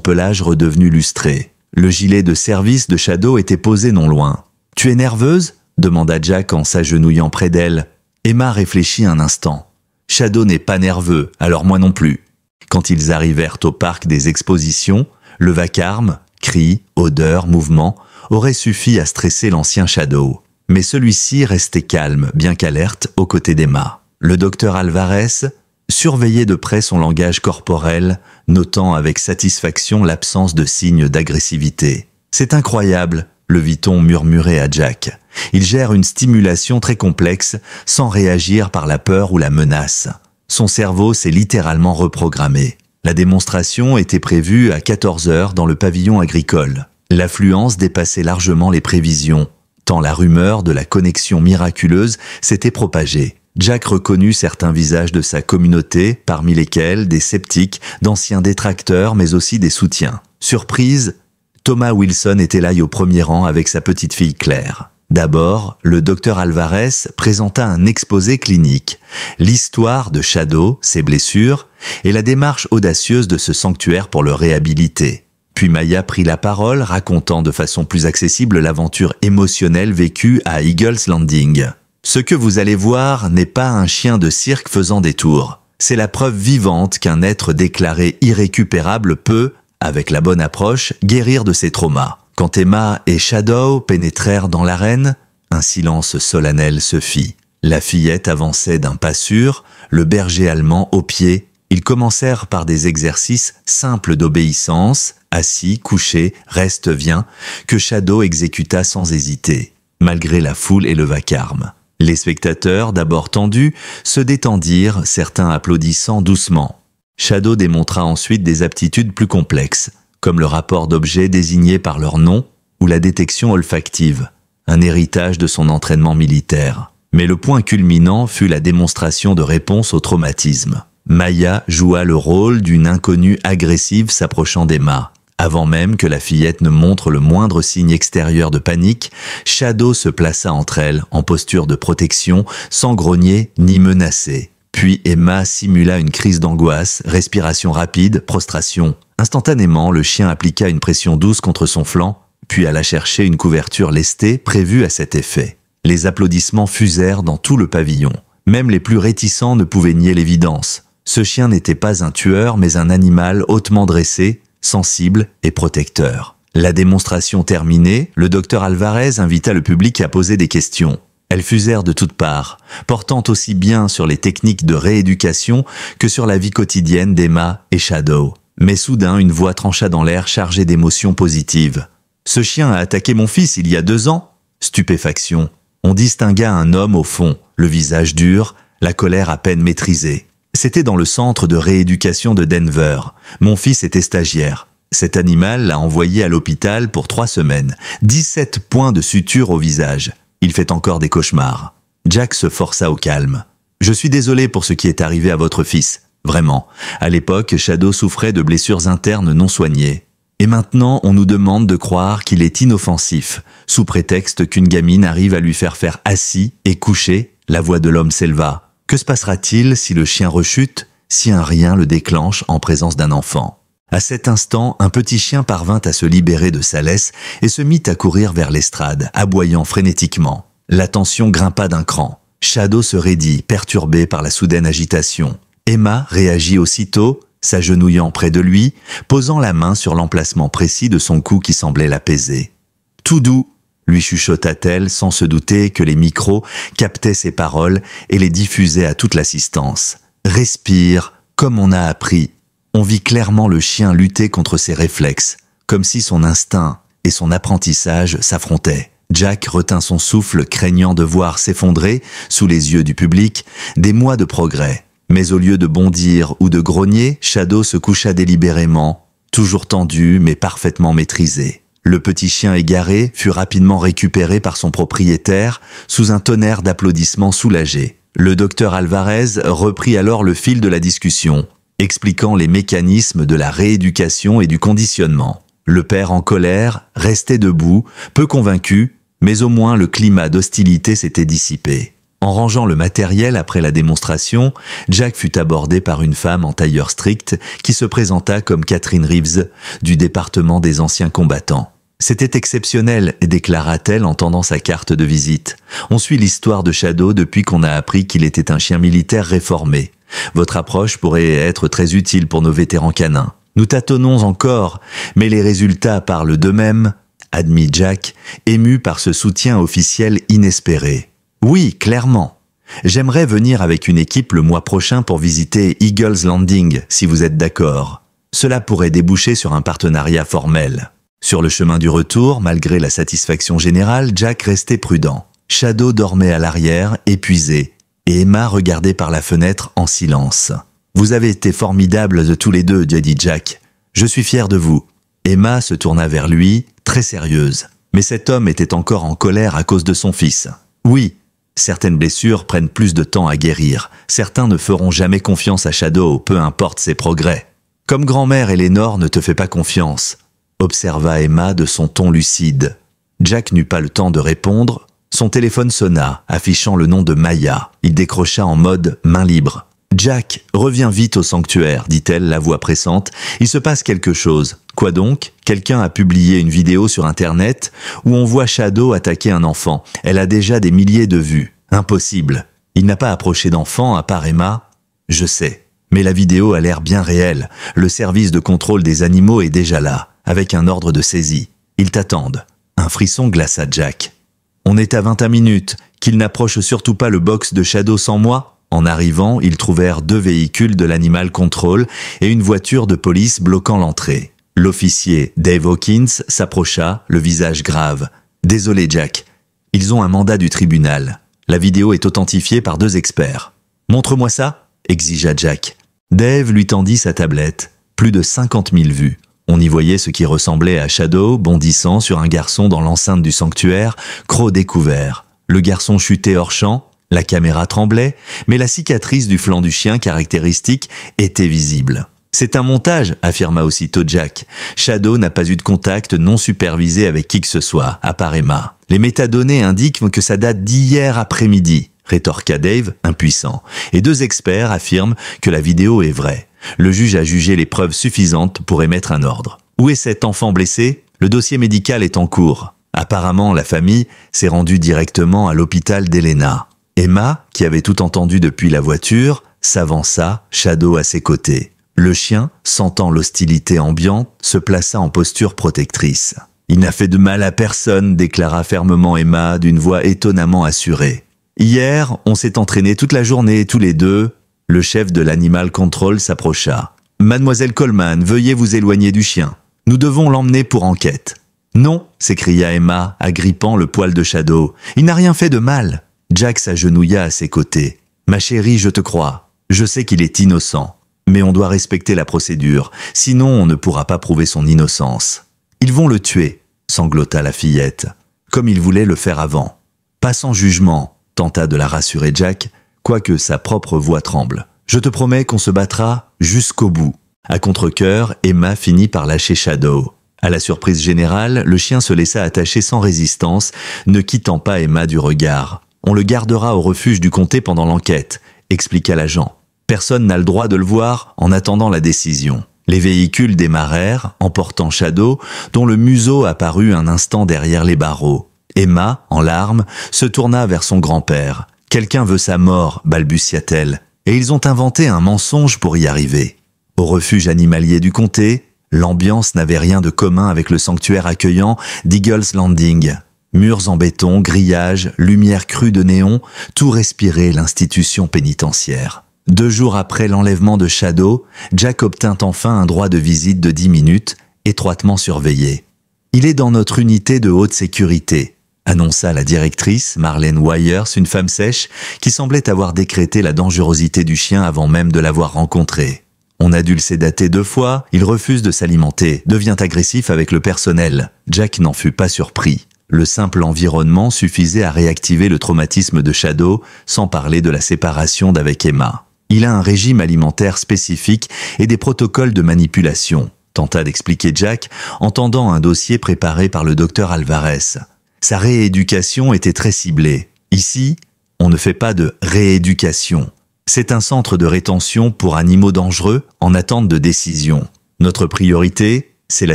pelage redevenu lustré. Le gilet de service de Shadow était posé non loin. « Tu es nerveuse ?» demanda Jack en s'agenouillant près d'elle. Emma réfléchit un instant. « Shadow n'est pas nerveux, alors moi non plus. » Quand ils arrivèrent au parc des expositions, le vacarme, cris, odeurs, mouvements, aurait suffi à stresser l'ancien Shadow. Mais celui-ci restait calme, bien qu'alerte, aux côtés d'Emma. Le docteur Alvarez surveillait de près son langage corporel, notant avec satisfaction l'absence de signes d'agressivité. « C'est incroyable », le vit-on murmurer à Jack. « Il gère une stimulation très complexe, sans réagir par la peur ou la menace. » Son cerveau s'est littéralement reprogrammé. La démonstration était prévue à 14 heures dans le pavillon agricole. L'affluence dépassait largement les prévisions, tant la rumeur de la connexion miraculeuse s'était propagée. Jack reconnut certains visages de sa communauté, parmi lesquels des sceptiques, d'anciens détracteurs, mais aussi des soutiens. Surprise, Thomas Wilson était là au premier rang avec sa petite fille Claire. D'abord, le docteur Alvarez présenta un exposé clinique, l'histoire de Shadow, ses blessures, et la démarche audacieuse de ce sanctuaire pour le réhabiliter. Puis Maya prit la parole, racontant de façon plus accessible l'aventure émotionnelle vécue à Eagles Landing. « Ce que vous allez voir n'est pas un chien de cirque faisant des tours. C'est la preuve vivante qu'un être déclaré irrécupérable peut, avec la bonne approche, guérir de ses traumas. » Quand Emma et Shadow pénétrèrent dans l'arène, un silence solennel se fit. La fillette avançait d'un pas sûr, le berger allemand au pied. Ils commencèrent par des exercices simples d'obéissance, assis, couché, reste, viens, que Shadow exécuta sans hésiter, malgré la foule et le vacarme. Les spectateurs, d'abord tendus, se détendirent, certains applaudissant doucement. Shadow démontra ensuite des aptitudes plus complexes, comme le rapport d'objets désignés par leur nom ou la détection olfactive, un héritage de son entraînement militaire. Mais le point culminant fut la démonstration de réponse au traumatisme. Maya joua le rôle d'une inconnue agressive s'approchant d'Emma. Avant même que la fillette ne montre le moindre signe extérieur de panique, Shadow se plaça entre elles en posture de protection, sans grogner ni menacer. Puis Emma simula une crise d'angoisse, respiration rapide, prostration. Instantanément, le chien appliqua une pression douce contre son flanc, puis alla chercher une couverture lestée prévue à cet effet. Les applaudissements fusèrent dans tout le pavillon. Même les plus réticents ne pouvaient nier l'évidence. Ce chien n'était pas un tueur, mais un animal hautement dressé, sensible et protecteur. La démonstration terminée, le docteur Alvarez invita le public à poser des questions. Elles fusèrent de toutes parts, portant aussi bien sur les techniques de rééducation que sur la vie quotidienne d'Emma et Shadow. Mais soudain, une voix trancha dans l'air chargée d'émotions positives. « Ce chien a attaqué mon fils il y a 2 ans ?» Stupéfaction. On distingua un homme au fond, le visage dur, la colère à peine maîtrisée. C'était dans le centre de rééducation de Denver. Mon fils était stagiaire. Cet animal l'a envoyé à l'hôpital pour 3 semaines. 17 points de suture au visage. Il fait encore des cauchemars. Jack se força au calme. Je suis désolé pour ce qui est arrivé à votre fils. Vraiment. À l'époque, Shadow souffrait de blessures internes non soignées. Et maintenant, on nous demande de croire qu'il est inoffensif, sous prétexte qu'une gamine arrive à lui faire assis et couché. La voix de l'homme s'éleva. Que se passera-t-il si le chien rechute, si un rien le déclenche en présence d'un enfant? À cet instant, un petit chien parvint à se libérer de sa laisse et se mit à courir vers l'estrade, aboyant frénétiquement. La tension grimpa d'un cran. Shadow se raidit, perturbé par la soudaine agitation. Emma réagit aussitôt, s'agenouillant près de lui, posant la main sur l'emplacement précis de son cou qui semblait l'apaiser. « Tout doux !» lui chuchota-t-elle sans se douter que les micros captaient ses paroles et les diffusaient à toute l'assistance. « Respire, comme on a appris. » On vit clairement le chien lutter contre ses réflexes, comme si son instinct et son apprentissage s'affrontaient. Jack retint son souffle, craignant de voir s'effondrer, sous les yeux du public, des mois de progrès. Mais au lieu de bondir ou de grogner, Shadow se coucha délibérément, toujours tendu mais parfaitement maîtrisé. Le petit chien égaré fut rapidement récupéré par son propriétaire, sous un tonnerre d'applaudissements soulagés. Le docteur Alvarez reprit alors le fil de la discussion, expliquant les mécanismes de la rééducation et du conditionnement. Le père en colère restait debout, peu convaincu, mais au moins le climat d'hostilité s'était dissipé. En rangeant le matériel après la démonstration, Jack fut abordé par une femme en tailleur strict qui se présenta comme Catherine Reeves, du département des anciens combattants. « C'était exceptionnel », déclara-t-elle en tendant sa carte de visite. « On suit l'histoire de Shadow depuis qu'on a appris qu'il était un chien militaire réformé. Votre approche pourrait être très utile pour nos vétérans canins. Nous tâtonnons encore, mais les résultats parlent d'eux-mêmes, » admit Jack, ému par ce soutien officiel inespéré. « Oui, clairement. J'aimerais venir avec une équipe le mois prochain pour visiter Eagle's Landing, si vous êtes d'accord. Cela pourrait déboucher sur un partenariat formel. » Sur le chemin du retour, malgré la satisfaction générale, Jack restait prudent. Shadow dormait à l'arrière, épuisé, et Emma regardait par la fenêtre en silence. « Vous avez été formidables de tous les deux, dit Jack. Je suis fier de vous. » Emma se tourna vers lui, très sérieuse. Mais cet homme était encore en colère à cause de son fils. « Oui, certaines blessures prennent plus de temps à guérir. Certains ne feront jamais confiance à Shadow, peu importe ses progrès. Comme grand-mère Eleanor ne te fait pas confiance, » observa Emma de son ton lucide. Jack n'eut pas le temps de répondre. Son téléphone sonna, affichant le nom de Maya. Il décrocha en mode main libre. « Jack, reviens vite au sanctuaire, dit-elle, la voix pressante. Il se passe quelque chose. » « Quoi donc ? Quelqu'un a publié une vidéo sur Internet où on voit Shadow attaquer un enfant. Elle a déjà des milliers de vues. Impossible. Il n'a pas approché d'enfant à part Emma. Je sais. Mais la vidéo a l'air bien réelle. Le service de contrôle des animaux est déjà là, avec un ordre de saisie. Ils t'attendent. » Un frisson glaça Jack. « On est à 21 minutes. Qu'il n'approche surtout pas le box de Shadow sans moi ?» En arrivant, ils trouvèrent 2 véhicules de l'Animal Control et une voiture de police bloquant l'entrée. L'officier Dave Hawkins s'approcha, le visage grave. « Désolé Jack, ils ont un mandat du tribunal. La vidéo est authentifiée par 2 experts. »« Montre-moi ça » exigea Jack. Dave lui tendit sa tablette. Plus de 50 000 vues. On y voyait ce qui ressemblait à Shadow bondissant sur un garçon dans l'enceinte du sanctuaire, croc découvert. Le garçon chutait hors champ, la caméra tremblait, mais la cicatrice du flanc du chien caractéristique était visible. « C'est un montage », affirma aussitôt Jack. « Shadow n'a pas eu de contact non supervisé avec qui que ce soit, à part Emma. Les métadonnées indiquent que ça date d'hier après-midi, » rétorqua Dave, impuissant. Et 2 experts affirment que la vidéo est vraie. Le juge a jugé les preuves suffisantes pour émettre un ordre. Où est cet enfant blessé ? Le dossier médical est en cours. Apparemment, la famille s'est rendue directement à l'hôpital d'Elena. Emma, qui avait tout entendu depuis la voiture, s'avança, Shadow à ses côtés. Le chien, sentant l'hostilité ambiante, se plaça en posture protectrice. « Il n'a fait de mal à personne », déclara fermement Emma d'une voix étonnamment assurée. « Hier, on s'est entraînés toute la journée, tous les deux. » Le chef de l'Animal Control s'approcha. « Mademoiselle Coleman, veuillez vous éloigner du chien. Nous devons l'emmener pour enquête. »« Non !» s'écria Emma, agrippant le poil de Shadow. « Il n'a rien fait de mal. » Jack s'agenouilla à ses côtés. « Ma chérie, je te crois. Je sais qu'il est innocent. Mais on doit respecter la procédure, sinon on ne pourra pas prouver son innocence. »« Ils vont le tuer », sanglota la fillette, comme ils voulaient le faire avant. « Pas sans jugement », tenta de la rassurer Jack, quoique sa propre voix tremble. « Je te promets qu'on se battra jusqu'au bout. » À contre-cœur, Emma finit par lâcher Shadow. À la surprise générale, le chien se laissa attacher sans résistance, ne quittant pas Emma du regard. « On le gardera au refuge du comté pendant l'enquête », expliqua l'agent. « Personne n'a le droit de le voir en attendant la décision. » Les véhicules démarrèrent, emportant Shadow, dont le museau apparut un instant derrière les barreaux. Emma, en larmes, se tourna vers son grand-père. « Quelqu'un veut sa mort, balbutia-t-elle, et ils ont inventé un mensonge pour y arriver. » Au refuge animalier du comté, l'ambiance n'avait rien de commun avec le sanctuaire accueillant d'Eagle's Landing. Murs en béton, grillages, lumière crue de néon, tout respirait l'institution pénitentiaire. 2 jours après l'enlèvement de Shadow, Jack obtint enfin un droit de visite de 10 minutes, étroitement surveillé. « Il est dans notre unité de haute sécurité », annonça la directrice, Marlène Wyers, une femme sèche, qui semblait avoir décrété la dangerosité du chien avant même de l'avoir rencontré. « On a dû le sédater 2 fois, il refuse de s'alimenter, devient agressif avec le personnel. » Jack n'en fut pas surpris. Le simple environnement suffisait à réactiver le traumatisme de Shadow, sans parler de la séparation d'avec Emma. Il a un régime alimentaire spécifique et des protocoles de manipulation, tenta d'expliquer Jack en tendant un dossier préparé par le docteur Alvarez. Sa rééducation était très ciblée. Ici, on ne fait pas de rééducation. C'est un centre de rétention pour animaux dangereux en attente de décision. Notre priorité, c'est la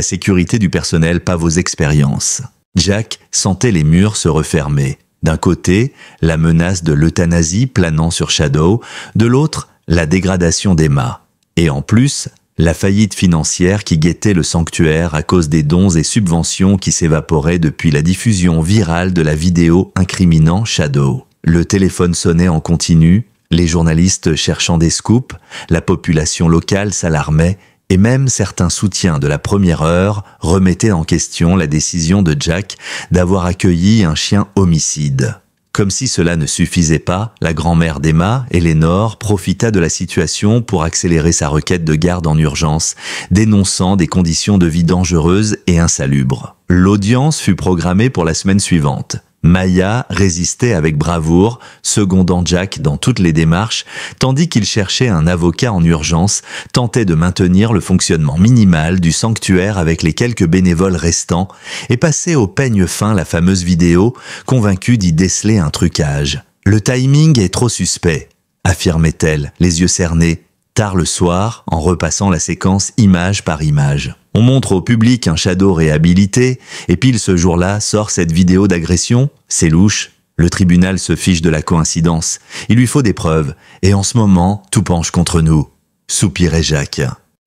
sécurité du personnel, pas vos expériences. Jack sentait les murs se refermer. D'un côté, la menace de l'euthanasie planant sur Shadow, de l'autre, la dégradation d'Emma. Et en plus, la faillite financière qui guettait le sanctuaire à cause des dons et subventions qui s'évaporaient depuis la diffusion virale de la vidéo incriminant Shadow. Le téléphone sonnait en continu, les journalistes cherchant des scoops, la population locale s'alarmait, et même certains soutiens de la première heure remettaient en question la décision de Jack d'avoir accueilli un chien homicide. Comme si cela ne suffisait pas, la grand-mère d'Emma, Eleanor, profita de la situation pour accélérer sa requête de garde en urgence, dénonçant des conditions de vie dangereuses et insalubres. L'audience fut programmée pour la semaine suivante. Maya résistait avec bravoure, secondant Jack dans toutes les démarches, tandis qu'il cherchait un avocat en urgence, tentait de maintenir le fonctionnement minimal du sanctuaire avec les quelques bénévoles restants et passait au peigne fin la fameuse vidéo, convaincue d'y déceler un trucage. « Le timing est trop suspect », affirmait-elle, les yeux cernés, tard le soir, en repassant la séquence image par image. On montre au public un Shadow réhabilité, et pile ce jour-là sort cette vidéo d'agression. C'est louche. Le tribunal se fiche de la coïncidence. Il lui faut des preuves. Et en ce moment, tout penche contre nous. Soupirait Jack.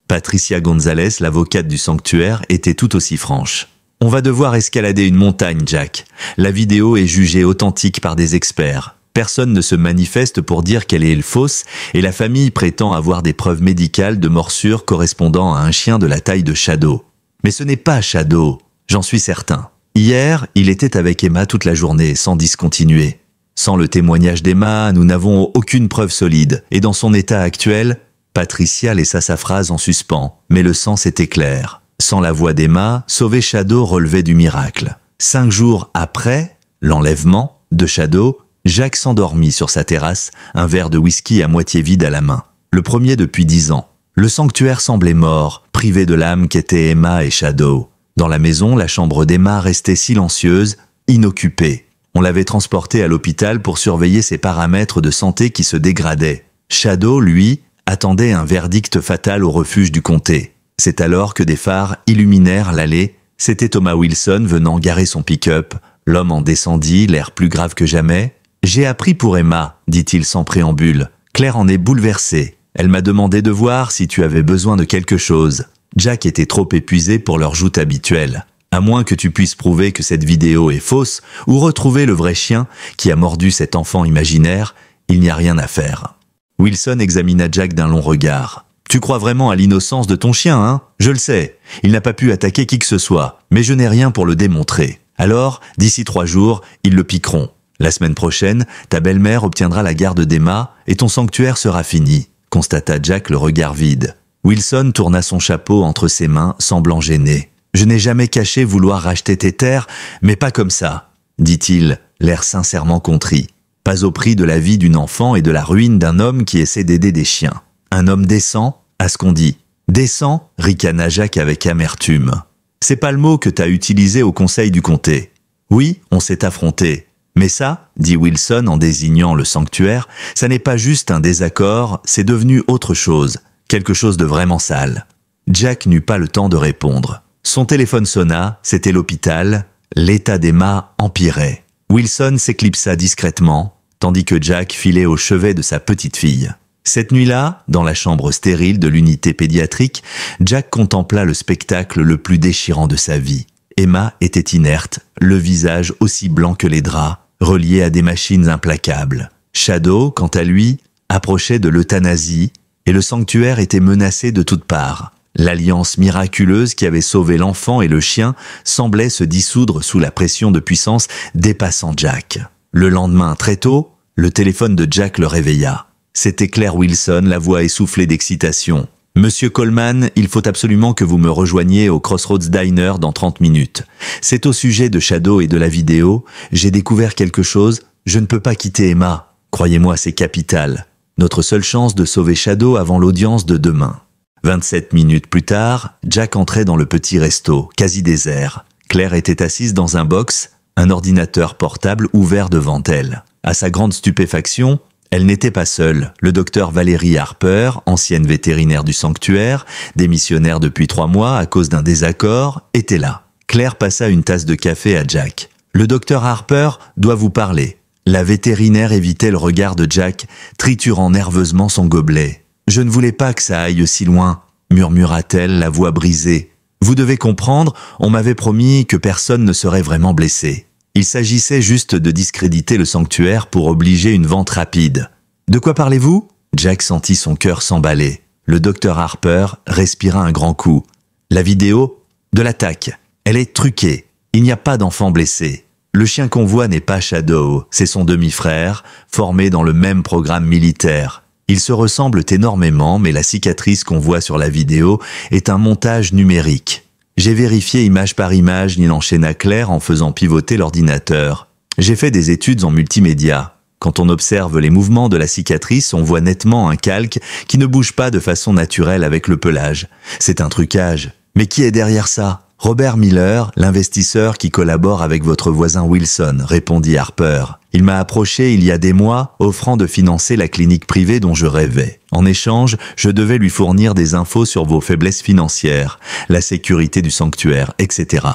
Patricia Gonzalez, l'avocate du sanctuaire, était tout aussi franche. On va devoir escalader une montagne, Jack. La vidéo est jugée authentique par des experts. Personne ne se manifeste pour dire qu'elle est fausse et la famille prétend avoir des preuves médicales de morsure correspondant à un chien de la taille de Shadow. Mais ce n'est pas Shadow, j'en suis certain. Hier, il était avec Emma toute la journée, sans discontinuer. Sans le témoignage d'Emma, nous n'avons aucune preuve solide. Et dans son état actuel, Patricia laissa sa phrase en suspens, mais le sens était clair. Sans la voix d'Emma, sauver Shadow relevait du miracle. 5 jours après l'enlèvement de Shadow, Jack s'endormit sur sa terrasse, un verre de whisky à moitié vide à la main. Le premier depuis 10 ans. Le sanctuaire semblait mort, privé de l'âme qu'étaient Emma et Shadow. Dans la maison, la chambre d'Emma restait silencieuse, inoccupée. On l'avait transportée à l'hôpital pour surveiller ses paramètres de santé qui se dégradaient. Shadow, lui, attendait un verdict fatal au refuge du comté. C'est alors que des phares illuminèrent l'allée. C'était Thomas Wilson venant garer son pick-up. L'homme en descendit, l'air plus grave que jamais. « J'ai appris pour Emma », dit-il sans préambule. « Claire en est bouleversée. Elle m'a demandé de voir si tu avais besoin de quelque chose. » Jack était trop épuisé pour leur joute habituelle. À moins que tu puisses prouver que cette vidéo est fausse ou retrouver le vrai chien qui a mordu cet enfant imaginaire, il n'y a rien à faire. Wilson examina Jack d'un long regard. « Tu crois vraiment à l'innocence de ton chien, hein ? Je le sais. Il n'a pas pu attaquer qui que ce soit, mais je n'ai rien pour le démontrer. Alors, d'ici 3 jours, ils le piqueront. La semaine prochaine, ta belle-mère obtiendra la garde d'Emma et ton sanctuaire sera fini, » constata Jack le regard vide. Wilson tourna son chapeau entre ses mains, semblant gêné. « Je n'ai jamais caché vouloir racheter tes terres, mais pas comme ça, » dit-il, l'air sincèrement contrit. Pas au prix de la vie d'une enfant et de la ruine d'un homme qui essaie d'aider des chiens. Un homme décent, à ce qu'on dit. Décent, ricana Jack avec amertume. C'est pas le mot que t'as utilisé au conseil du comté. Oui, on s'est affronté. Mais ça, dit Wilson en désignant le sanctuaire, ça n'est pas juste un désaccord, c'est devenu autre chose. Quelque chose de vraiment sale. Jack n'eut pas le temps de répondre. Son téléphone sonna, c'était l'hôpital. L'état d'Emma empirait. Wilson s'éclipsa discrètement, tandis que Jack filait au chevet de sa petite fille. Cette nuit-là, dans la chambre stérile de l'unité pédiatrique, Jack contempla le spectacle le plus déchirant de sa vie. Emma était inerte, le visage aussi blanc que les draps, relié à des machines implacables. Shadow, quant à lui, approchait de l'euthanasie, et le sanctuaire était menacé de toutes parts. L'alliance miraculeuse qui avait sauvé l'enfant et le chien semblait se dissoudre sous la pression de puissance dépassant Jack. Le lendemain, très tôt, le téléphone de Jack le réveilla. C'était Claire Wilson, la voix essoufflée d'excitation. « Monsieur Coleman, il faut absolument que vous me rejoigniez au Crossroads Diner dans 30 minutes. C'est au sujet de Shadow et de la vidéo. J'ai découvert quelque chose. Je ne peux pas quitter Emma. Croyez-moi, c'est capital. Notre seule chance de sauver Shadow avant l'audience de demain. » 27 minutes plus tard, Jack entrait dans le petit resto, quasi désert. Claire était assise dans un box, un ordinateur portable ouvert devant elle. À sa grande stupéfaction, elle n'était pas seule. Le docteur Valérie Harper, ancienne vétérinaire du sanctuaire, démissionnaire depuis 3 mois à cause d'un désaccord, était là. Claire passa une tasse de café à Jack. « Le docteur Harper doit vous parler. » La vétérinaire évitait le regard de Jack, triturant nerveusement son gobelet. « Je ne voulais pas que ça aille si loin, » murmura-t-elle, la voix brisée. « Vous devez comprendre, on m'avait promis que personne ne serait vraiment blessé. Il s'agissait juste de discréditer le sanctuaire pour obliger une vente rapide. »« De quoi parlez-vous » Jack sentit son cœur s'emballer. Le docteur Harper respira un grand coup. « La vidéo de l'attaque. Elle est truquée. Il n'y a pas d'enfant blessé. Le chien qu'on voit n'est pas Shadow, c'est son demi-frère, formé dans le même programme militaire. Ils se ressemblent énormément, mais la cicatrice qu'on voit sur la vidéo est un montage numérique. J'ai vérifié image par image, il enchaîna Claire en faisant pivoter l'ordinateur. J'ai fait des études en multimédia. Quand on observe les mouvements de la cicatrice, on voit nettement un calque qui ne bouge pas de façon naturelle avec le pelage. C'est un trucage. Mais qui est derrière ça ? Robert Miller, l'investisseur qui collabore avec votre voisin Wilson, répondit Harper. Il m'a approché il y a des mois, offrant de financer la clinique privée dont je rêvais. En échange, je devais lui fournir des infos sur vos faiblesses financières, la sécurité du sanctuaire, etc.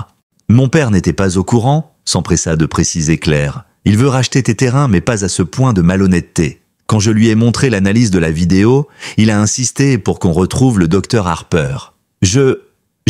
Mon père n'était pas au courant, s'empressa de préciser Claire. Il veut racheter tes terrains, mais pas à ce point de malhonnêteté. Quand je lui ai montré l'analyse de la vidéo, il a insisté pour qu'on retrouve le docteur Harper. Je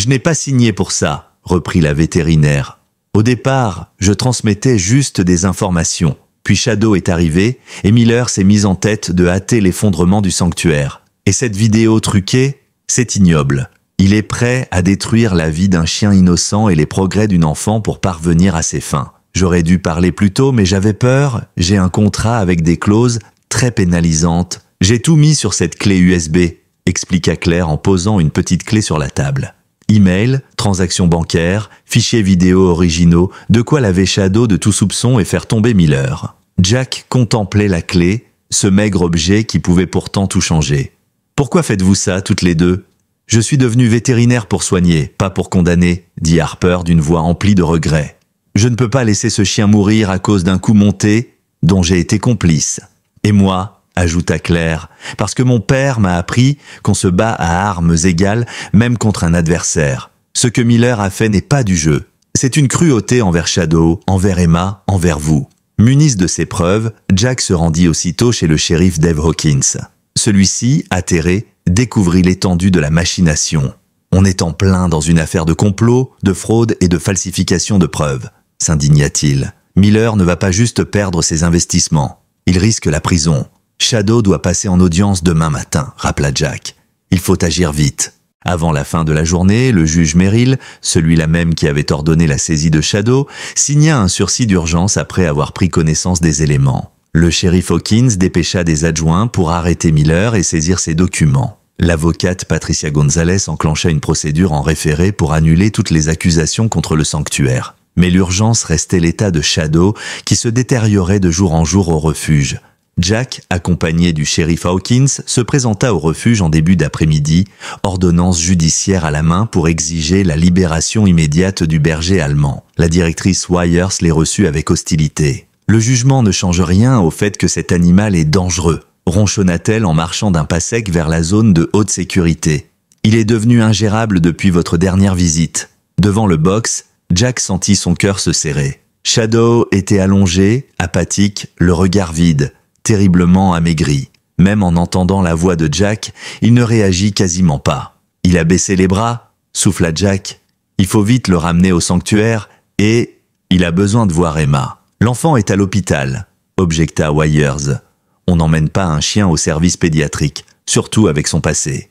n'ai pas signé pour ça, reprit la vétérinaire. Au départ, je transmettais juste des informations. Puis Shadow est arrivé et Miller s'est mis en tête de hâter l'effondrement du sanctuaire. Et cette vidéo truquée, c'est ignoble. Il est prêt à détruire la vie d'un chien innocent et les progrès d'une enfant pour parvenir à ses fins. J'aurais dû parler plus tôt, mais j'avais peur. J'ai un contrat avec des clauses très pénalisantes. J'ai tout mis sur cette clé USB, expliqua Claire en posant une petite clé sur la table. Email, transactions bancaires, fichiers vidéo originaux, de quoi laver Shadow de tout soupçon et faire tomber Miller. Jack contemplait la clé, ce maigre objet qui pouvait pourtant tout changer. « Pourquoi faites-vous ça, toutes les deux ?»« Je suis devenu vétérinaire pour soigner, pas pour condamner, » dit Harper d'une voix emplie de regret. « Je ne peux pas laisser ce chien mourir à cause d'un coup monté dont j'ai été complice. Et moi ?» ajouta Claire, parce que mon père m'a appris qu'on se bat à armes égales, même contre un adversaire. Ce que Miller a fait n'est pas du jeu. C'est une cruauté envers Shadow, envers Emma, envers vous. Munis de ces preuves, Jack se rendit aussitôt chez le shérif Dave Hawkins. Celui-ci, atterré, découvrit l'étendue de la machination. On est en plein dans une affaire de complot, de fraude et de falsification de preuves, s'indigna-t-il. Miller ne va pas juste perdre ses investissements. Il risque la prison. Shadow doit passer en audience demain matin, rappela Jack. Il faut agir vite. Avant la fin de la journée, le juge Merrill, celui-là même qui avait ordonné la saisie de Shadow, signa un sursis d'urgence après avoir pris connaissance des éléments. Le shérif Hawkins dépêcha des adjoints pour arrêter Miller et saisir ses documents. L'avocate Patricia Gonzalez enclencha une procédure en référé pour annuler toutes les accusations contre le sanctuaire. Mais l'urgence restait l'état de Shadow qui se détériorait de jour en jour au refuge. Jack, accompagné du shérif Hawkins, se présenta au refuge en début d'après-midi, ordonnance judiciaire à la main pour exiger la libération immédiate du berger allemand. La directrice Wyers les reçut avec hostilité. « Le jugement ne change rien au fait que cet animal est dangereux », ronchonna-t-elle en marchant d'un pas sec vers la zone de haute sécurité. « Il est devenu ingérable depuis votre dernière visite. » Devant le box, Jack sentit son cœur se serrer. Shadow était allongé, apathique, le regard vide, terriblement amaigri. Même en entendant la voix de Jack, il ne réagit quasiment pas. Il a baissé les bras, souffla Jack. Il faut vite le ramener au sanctuaire et il a besoin de voir Emma. L'enfant est à l'hôpital, objecta Wyers. On n'emmène pas un chien au service pédiatrique, surtout avec son passé.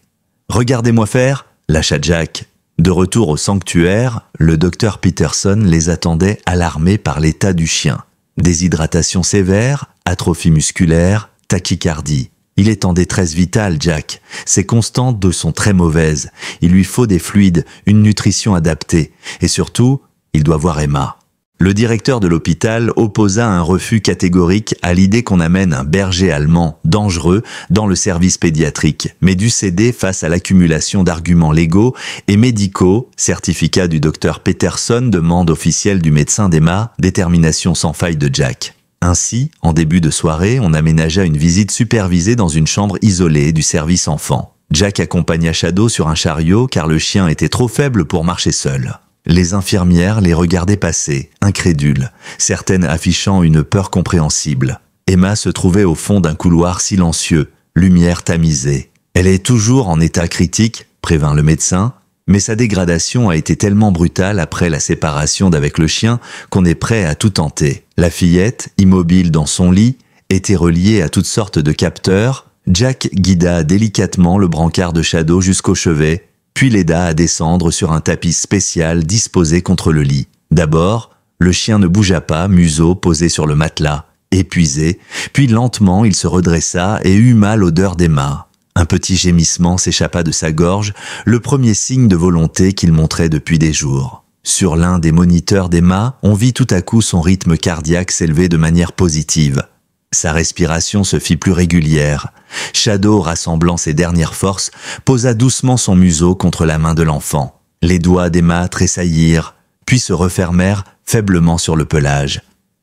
Regardez-moi faire, lâcha Jack. De retour au sanctuaire, le docteur Peterson les attendait alarmés par l'état du chien. Déshydratation sévère, atrophie musculaire, tachycardie. Il est en détresse vitale, Jack. Ses constantes sont très mauvaises. Il lui faut des fluides, une nutrition adaptée. Et surtout, il doit voir Emma. Le directeur de l'hôpital opposa un refus catégorique à l'idée qu'on amène un berger allemand dangereux dans le service pédiatrique, mais dut céder face à l'accumulation d'arguments légaux et médicaux, certificat du docteur Peterson, demande officielle du médecin d'Emma, détermination sans faille de Jack. Ainsi, en début de soirée, on aménagea une visite supervisée dans une chambre isolée du service enfant. Jack accompagna Shadow sur un chariot car le chien était trop faible pour marcher seul. Les infirmières les regardaient passer, incrédules, certaines affichant une peur compréhensible. Emma se trouvait au fond d'un couloir silencieux, lumière tamisée. Elle est toujours en état critique, prévint le médecin, mais sa dégradation a été tellement brutale après la séparation d'avec le chien qu'on est prêt à tout tenter. La fillette, immobile dans son lit, était reliée à toutes sortes de capteurs. Jack guida délicatement le brancard de Shadow jusqu'au chevet, puis l'aida à descendre sur un tapis spécial disposé contre le lit. D'abord, le chien ne bougea pas, museau posé sur le matelas, épuisé, puis lentement il se redressa et huma l'odeur d'Emma. Un petit gémissement s'échappa de sa gorge, le premier signe de volonté qu'il montrait depuis des jours. Sur l'un des moniteurs d'Emma, on vit tout à coup son rythme cardiaque s'élever de manière positive. Sa respiration se fit plus régulière. Shadow, rassemblant ses dernières forces, posa doucement son museau contre la main de l'enfant. Les doigts d'Emma tressaillirent, puis se refermèrent faiblement sur le pelage.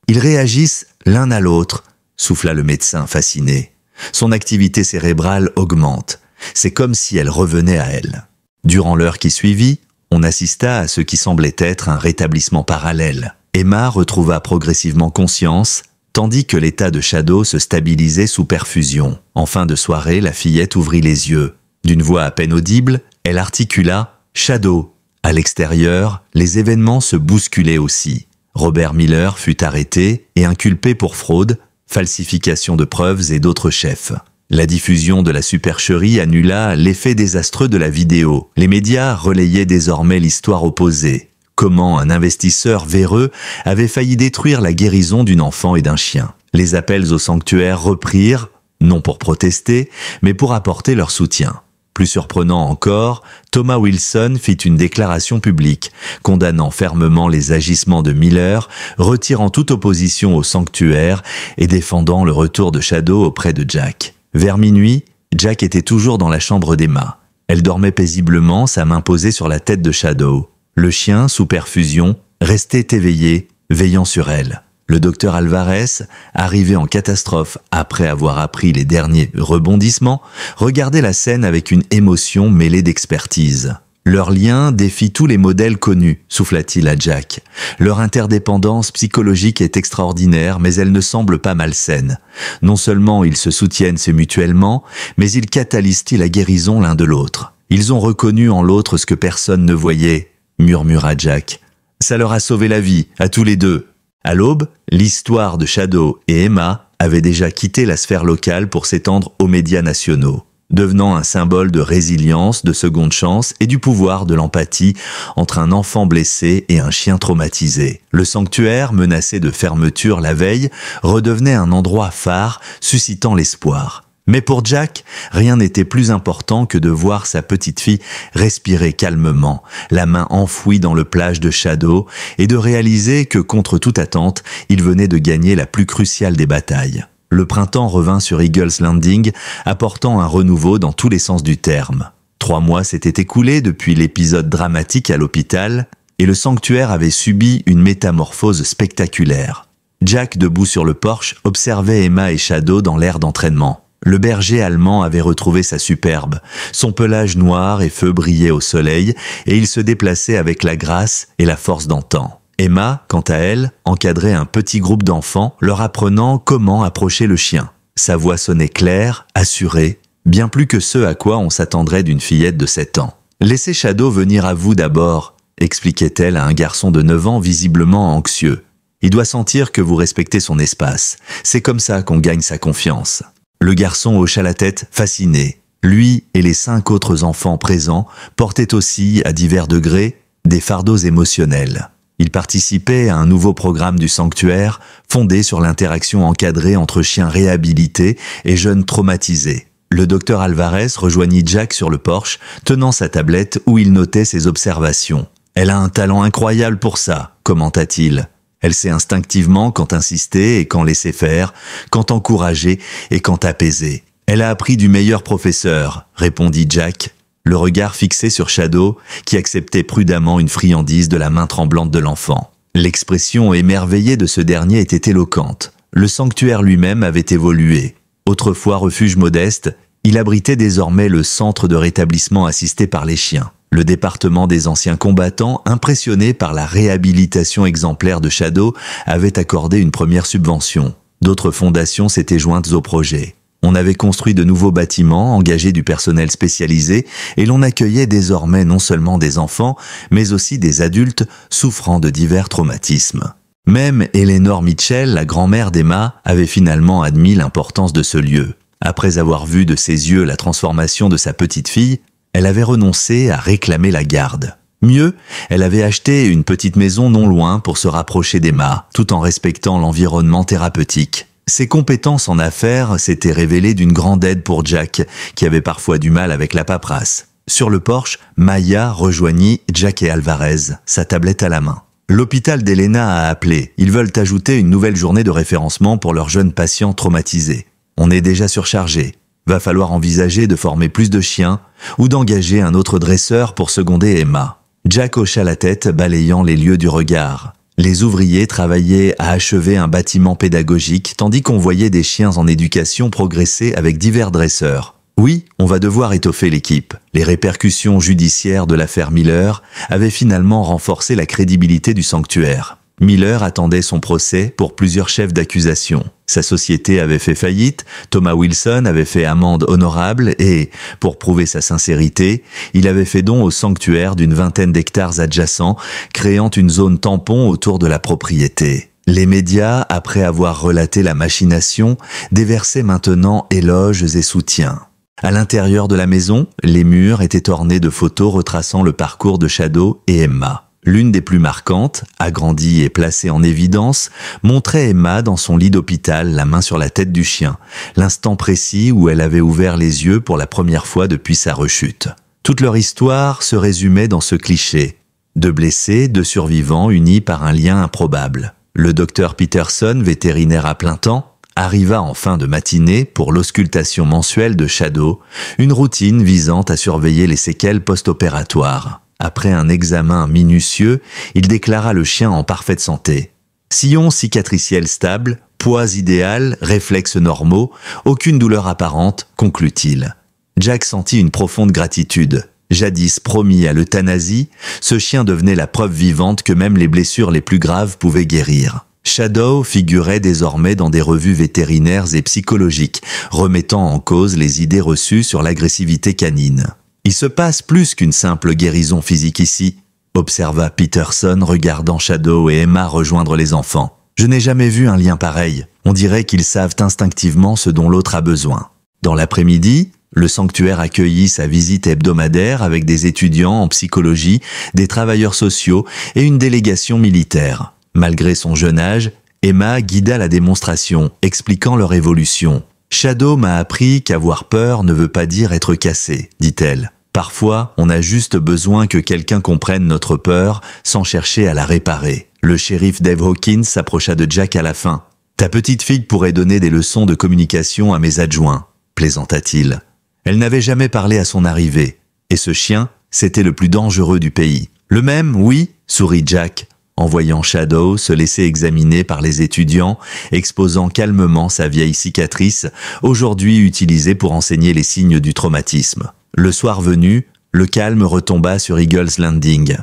Ils réagissent l'un à l'autre, souffla le médecin fasciné. Son activité cérébrale augmente. C'est comme si elle revenait à elle. Durant l'heure qui suivit, on assista à ce qui semblait être un rétablissement parallèle. Emma retrouva progressivement conscience, tandis que l'état de Shadow se stabilisait sous perfusion. En fin de soirée, la fillette ouvrit les yeux. D'une voix à peine audible, elle articula « Shadow ». À l'extérieur, les événements se bousculaient aussi. Robert Miller fut arrêté et inculpé pour fraude, falsification de preuves et d'autres chefs. La diffusion de la supercherie annula l'effet désastreux de la vidéo. Les médias relayaient désormais l'histoire opposée. Comment un investisseur véreux avait failli détruire la guérison d'une enfant et d'un chien. Les appels au sanctuaire reprirent, non pour protester, mais pour apporter leur soutien. Plus surprenant encore, Thomas Wilson fit une déclaration publique, condamnant fermement les agissements de Miller, retirant toute opposition au sanctuaire et défendant le retour de Shadow auprès de Jack. Vers minuit, Jack était toujours dans la chambre d'Emma. Elle dormait paisiblement, sa main posée sur la tête de Shadow. Le chien, sous perfusion, restait éveillé, veillant sur elle. Le docteur Alvarez, arrivé en catastrophe après avoir appris les derniers rebondissements, regardait la scène avec une émotion mêlée d'expertise. Leur lien défie tous les modèles connus, souffla-t-il à Jack. Leur interdépendance psychologique est extraordinaire, mais elle ne semble pas malsaine. Non seulement ils se soutiennent mutuellement, mais ils catalysent la guérison l'un de l'autre. Ils ont reconnu en l'autre ce que personne ne voyait, murmura Jack. Ça leur a sauvé la vie, à tous les deux. À l'aube, l'histoire de Shadow et Emma avait déjà quitté la sphère locale pour s'étendre aux médias nationaux, devenant un symbole de résilience, de seconde chance et du pouvoir de l'empathie entre un enfant blessé et un chien traumatisé. Le sanctuaire, menacé de fermeture la veille, redevenait un endroit phare, suscitant l'espoir. Mais pour Jack, rien n'était plus important que de voir sa petite fille respirer calmement, la main enfouie dans le plage de Shadow, et de réaliser que, contre toute attente, il venait de gagner la plus cruciale des batailles. Le printemps revint sur Eagle's Landing, apportant un renouveau dans tous les sens du terme. 3 mois s'étaient écoulés depuis l'épisode dramatique à l'hôpital, et le sanctuaire avait subi une métamorphose spectaculaire. Jack, debout sur le porche, observait Emma et Shadow dans l'aire d'entraînement. Le berger allemand avait retrouvé sa superbe. Son pelage noir et feu brillait au soleil, et il se déplaçait avec la grâce et la force d'antan. Emma, quant à elle, encadrait un petit groupe d'enfants, leur apprenant comment approcher le chien. Sa voix sonnait claire, assurée, bien plus que ce à quoi on s'attendrait d'une fillette de 7 ans. « Laissez Shadow venir à vous d'abord », expliquait-elle à un garçon de 9 ans visiblement anxieux. « Il doit sentir que vous respectez son espace. C'est comme ça qu'on gagne sa confiance. » Le garçon hocha la tête, fasciné. Lui et les 5 autres enfants présents portaient aussi, à divers degrés, des fardeaux émotionnels. Ils participaient à un nouveau programme du sanctuaire, fondé sur l'interaction encadrée entre chiens réhabilités et jeunes traumatisés. Le docteur Alvarez rejoignit Jack sur le porche, tenant sa tablette où il notait ses observations. « Elle a un talent incroyable pour ça », commenta-t-il. Elle sait instinctivement quand insister et quand laisser faire, quand encourager et quand apaiser. Elle a appris du meilleur professeur, répondit Jack, le regard fixé sur Shadow, qui acceptait prudemment une friandise de la main tremblante de l'enfant. L'expression émerveillée de ce dernier était éloquente. Le sanctuaire lui-même avait évolué. Autrefois refuge modeste, il abritait désormais le centre de rétablissement assisté par les chiens. Le département des anciens combattants, impressionné par la réhabilitation exemplaire de Shadow, avait accordé une première subvention. D'autres fondations s'étaient jointes au projet. On avait construit de nouveaux bâtiments, engagé du personnel spécialisé, et l'on accueillait désormais non seulement des enfants, mais aussi des adultes souffrant de divers traumatismes. Même Eleanor Mitchell, la grand-mère d'Emma, avait finalement admis l'importance de ce lieu. Après avoir vu de ses yeux la transformation de sa petite fille, elle avait renoncé à réclamer la garde. Mieux, elle avait acheté une petite maison non loin pour se rapprocher d'Emma, tout en respectant l'environnement thérapeutique. Ses compétences en affaires s'étaient révélées d'une grande aide pour Jack, qui avait parfois du mal avec la paperasse. Sur le porche, Maya rejoignit Jack et Alvarez, sa tablette à la main. L'hôpital d'Elena a appelé. Ils veulent ajouter une nouvelle journée de référencement pour leurs jeunes patients traumatisés. On est déjà surchargé. Va falloir envisager de former plus de chiens ou d'engager un autre dresseur pour seconder Emma. Jack hocha la tête, balayant les lieux du regard. Les ouvriers travaillaient à achever un bâtiment pédagogique, tandis qu'on voyait des chiens en éducation progresser avec divers dresseurs. Oui, on va devoir étoffer l'équipe. Les répercussions judiciaires de l'affaire Miller avaient finalement renforcé la crédibilité du sanctuaire. Miller attendait son procès pour plusieurs chefs d'accusation. Sa société avait fait faillite, Thomas Wilson avait fait amende honorable et, pour prouver sa sincérité, il avait fait don au sanctuaire d'une 20aine d'hectares adjacents, créant une zone tampon autour de la propriété. Les médias, après avoir relaté la machination, déversaient maintenant éloges et soutiens. À l'intérieur de la maison, les murs étaient ornés de photos retraçant le parcours de Shadow et Emma. L'une des plus marquantes, agrandie et placée en évidence, montrait Emma dans son lit d'hôpital, la main sur la tête du chien, l'instant précis où elle avait ouvert les yeux pour la première fois depuis sa rechute. Toute leur histoire se résumait dans ce cliché. 2 blessés, 2 survivants unis par un lien improbable. Le docteur Peterson, vétérinaire à plein temps, arriva en fin de matinée pour l'auscultation mensuelle de Shadow, une routine visant à surveiller les séquelles post-opératoires. Après un examen minutieux, il déclara le chien en parfaite santé. Sillon cicatriciel stable, poids idéal, réflexes normaux, aucune douleur apparente, conclut-il. Jack sentit une profonde gratitude. Jadis promis à l'euthanasie, ce chien devenait la preuve vivante que même les blessures les plus graves pouvaient guérir. Shadow figurait désormais dans des revues vétérinaires et psychologiques, remettant en cause les idées reçues sur l'agressivité canine. « Il se passe plus qu'une simple guérison physique ici », observa Peterson regardant Shadow et Emma rejoindre les enfants. « Je n'ai jamais vu un lien pareil. On dirait qu'ils savent instinctivement ce dont l'autre a besoin. » Dans l'après-midi, le sanctuaire accueillit sa visite hebdomadaire avec des étudiants en psychologie, des travailleurs sociaux et une délégation militaire. Malgré son jeune âge, Emma guida la démonstration, expliquant leur évolution. Shadow m'a appris qu'avoir peur ne veut pas dire être cassé, dit-elle. Parfois, on a juste besoin que quelqu'un comprenne notre peur sans chercher à la réparer. Le shérif Dave Hawkins s'approcha de Jack à la fin. « Ta petite fille pourrait donner des leçons de communication à mes adjoints », plaisanta-t-il. Elle n'avait jamais parlé à son arrivée. Et ce chien, c'était le plus dangereux du pays. « Le même, oui », sourit Jack, en voyant Shadow se laisser examiner par les étudiants, exposant calmement sa vieille cicatrice, aujourd'hui utilisée pour enseigner les signes du traumatisme. Le soir venu, le calme retomba sur Eagle's Landing.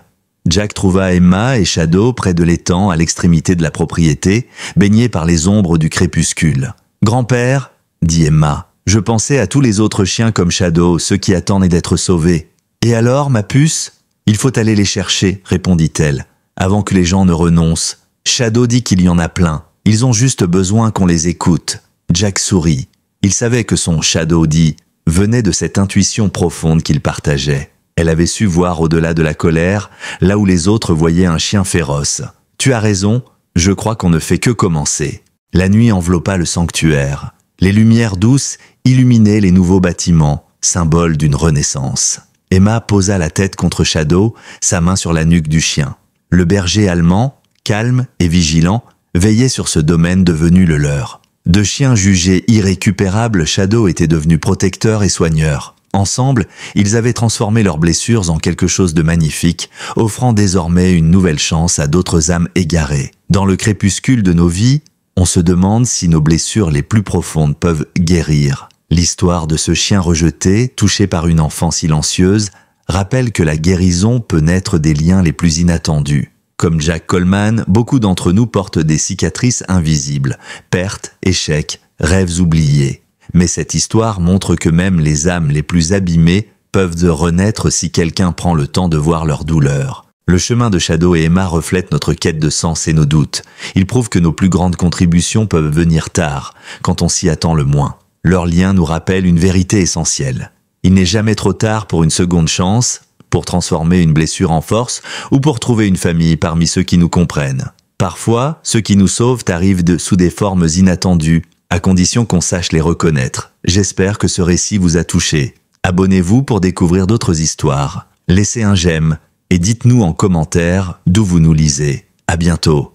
Jack trouva Emma et Shadow près de l'étang à l'extrémité de la propriété, baignés par les ombres du crépuscule. « Grand-père, » dit Emma, « je pensais à tous les autres chiens comme Shadow, ceux qui attendent d'être sauvés. »« Et alors, ma puce ? Il faut aller les chercher, » répondit-elle, avant que les gens ne renoncent. Shadow dit qu'il y en a plein. Ils ont juste besoin qu'on les écoute. Jack sourit. Il savait que son Shadow dit venait de cette intuition profonde qu'il partageait. Elle avait su voir au-delà de la colère, là où les autres voyaient un chien féroce. « Tu as raison, je crois qu'on ne fait que commencer. » La nuit enveloppa le sanctuaire. Les lumières douces illuminaient les nouveaux bâtiments, symbole d'une renaissance. Emma posa la tête contre Shadow, sa main sur la nuque du chien. Le berger allemand, calme et vigilant, veillait sur ce domaine devenu le leur. De chien jugé irrécupérable, Shadow était devenu protecteur et soigneur. Ensemble, ils avaient transformé leurs blessures en quelque chose de magnifique, offrant désormais une nouvelle chance à d'autres âmes égarées. Dans le crépuscule de nos vies, on se demande si nos blessures les plus profondes peuvent guérir. L'histoire de ce chien rejeté, touché par une enfant silencieuse, rappelle que la guérison peut naître des liens les plus inattendus. Comme Jack Coleman, beaucoup d'entre nous portent des cicatrices invisibles, pertes, échecs, rêves oubliés. Mais cette histoire montre que même les âmes les plus abîmées peuvent renaître si quelqu'un prend le temps de voir leur douleur. Le chemin de Shadow et Emma reflète notre quête de sens et nos doutes. Il prouve que nos plus grandes contributions peuvent venir tard, quand on s'y attend le moins. Leur lien nous rappelle une vérité essentielle. Il n'est jamais trop tard pour une seconde chance, pour transformer une blessure en force ou pour trouver une famille parmi ceux qui nous comprennent. Parfois, ceux qui nous sauvent arrivent sous des formes inattendues, à condition qu'on sache les reconnaître. J'espère que ce récit vous a touché. Abonnez-vous pour découvrir d'autres histoires. Laissez un j'aime et dites-nous en commentaire d'où vous nous lisez. À bientôt.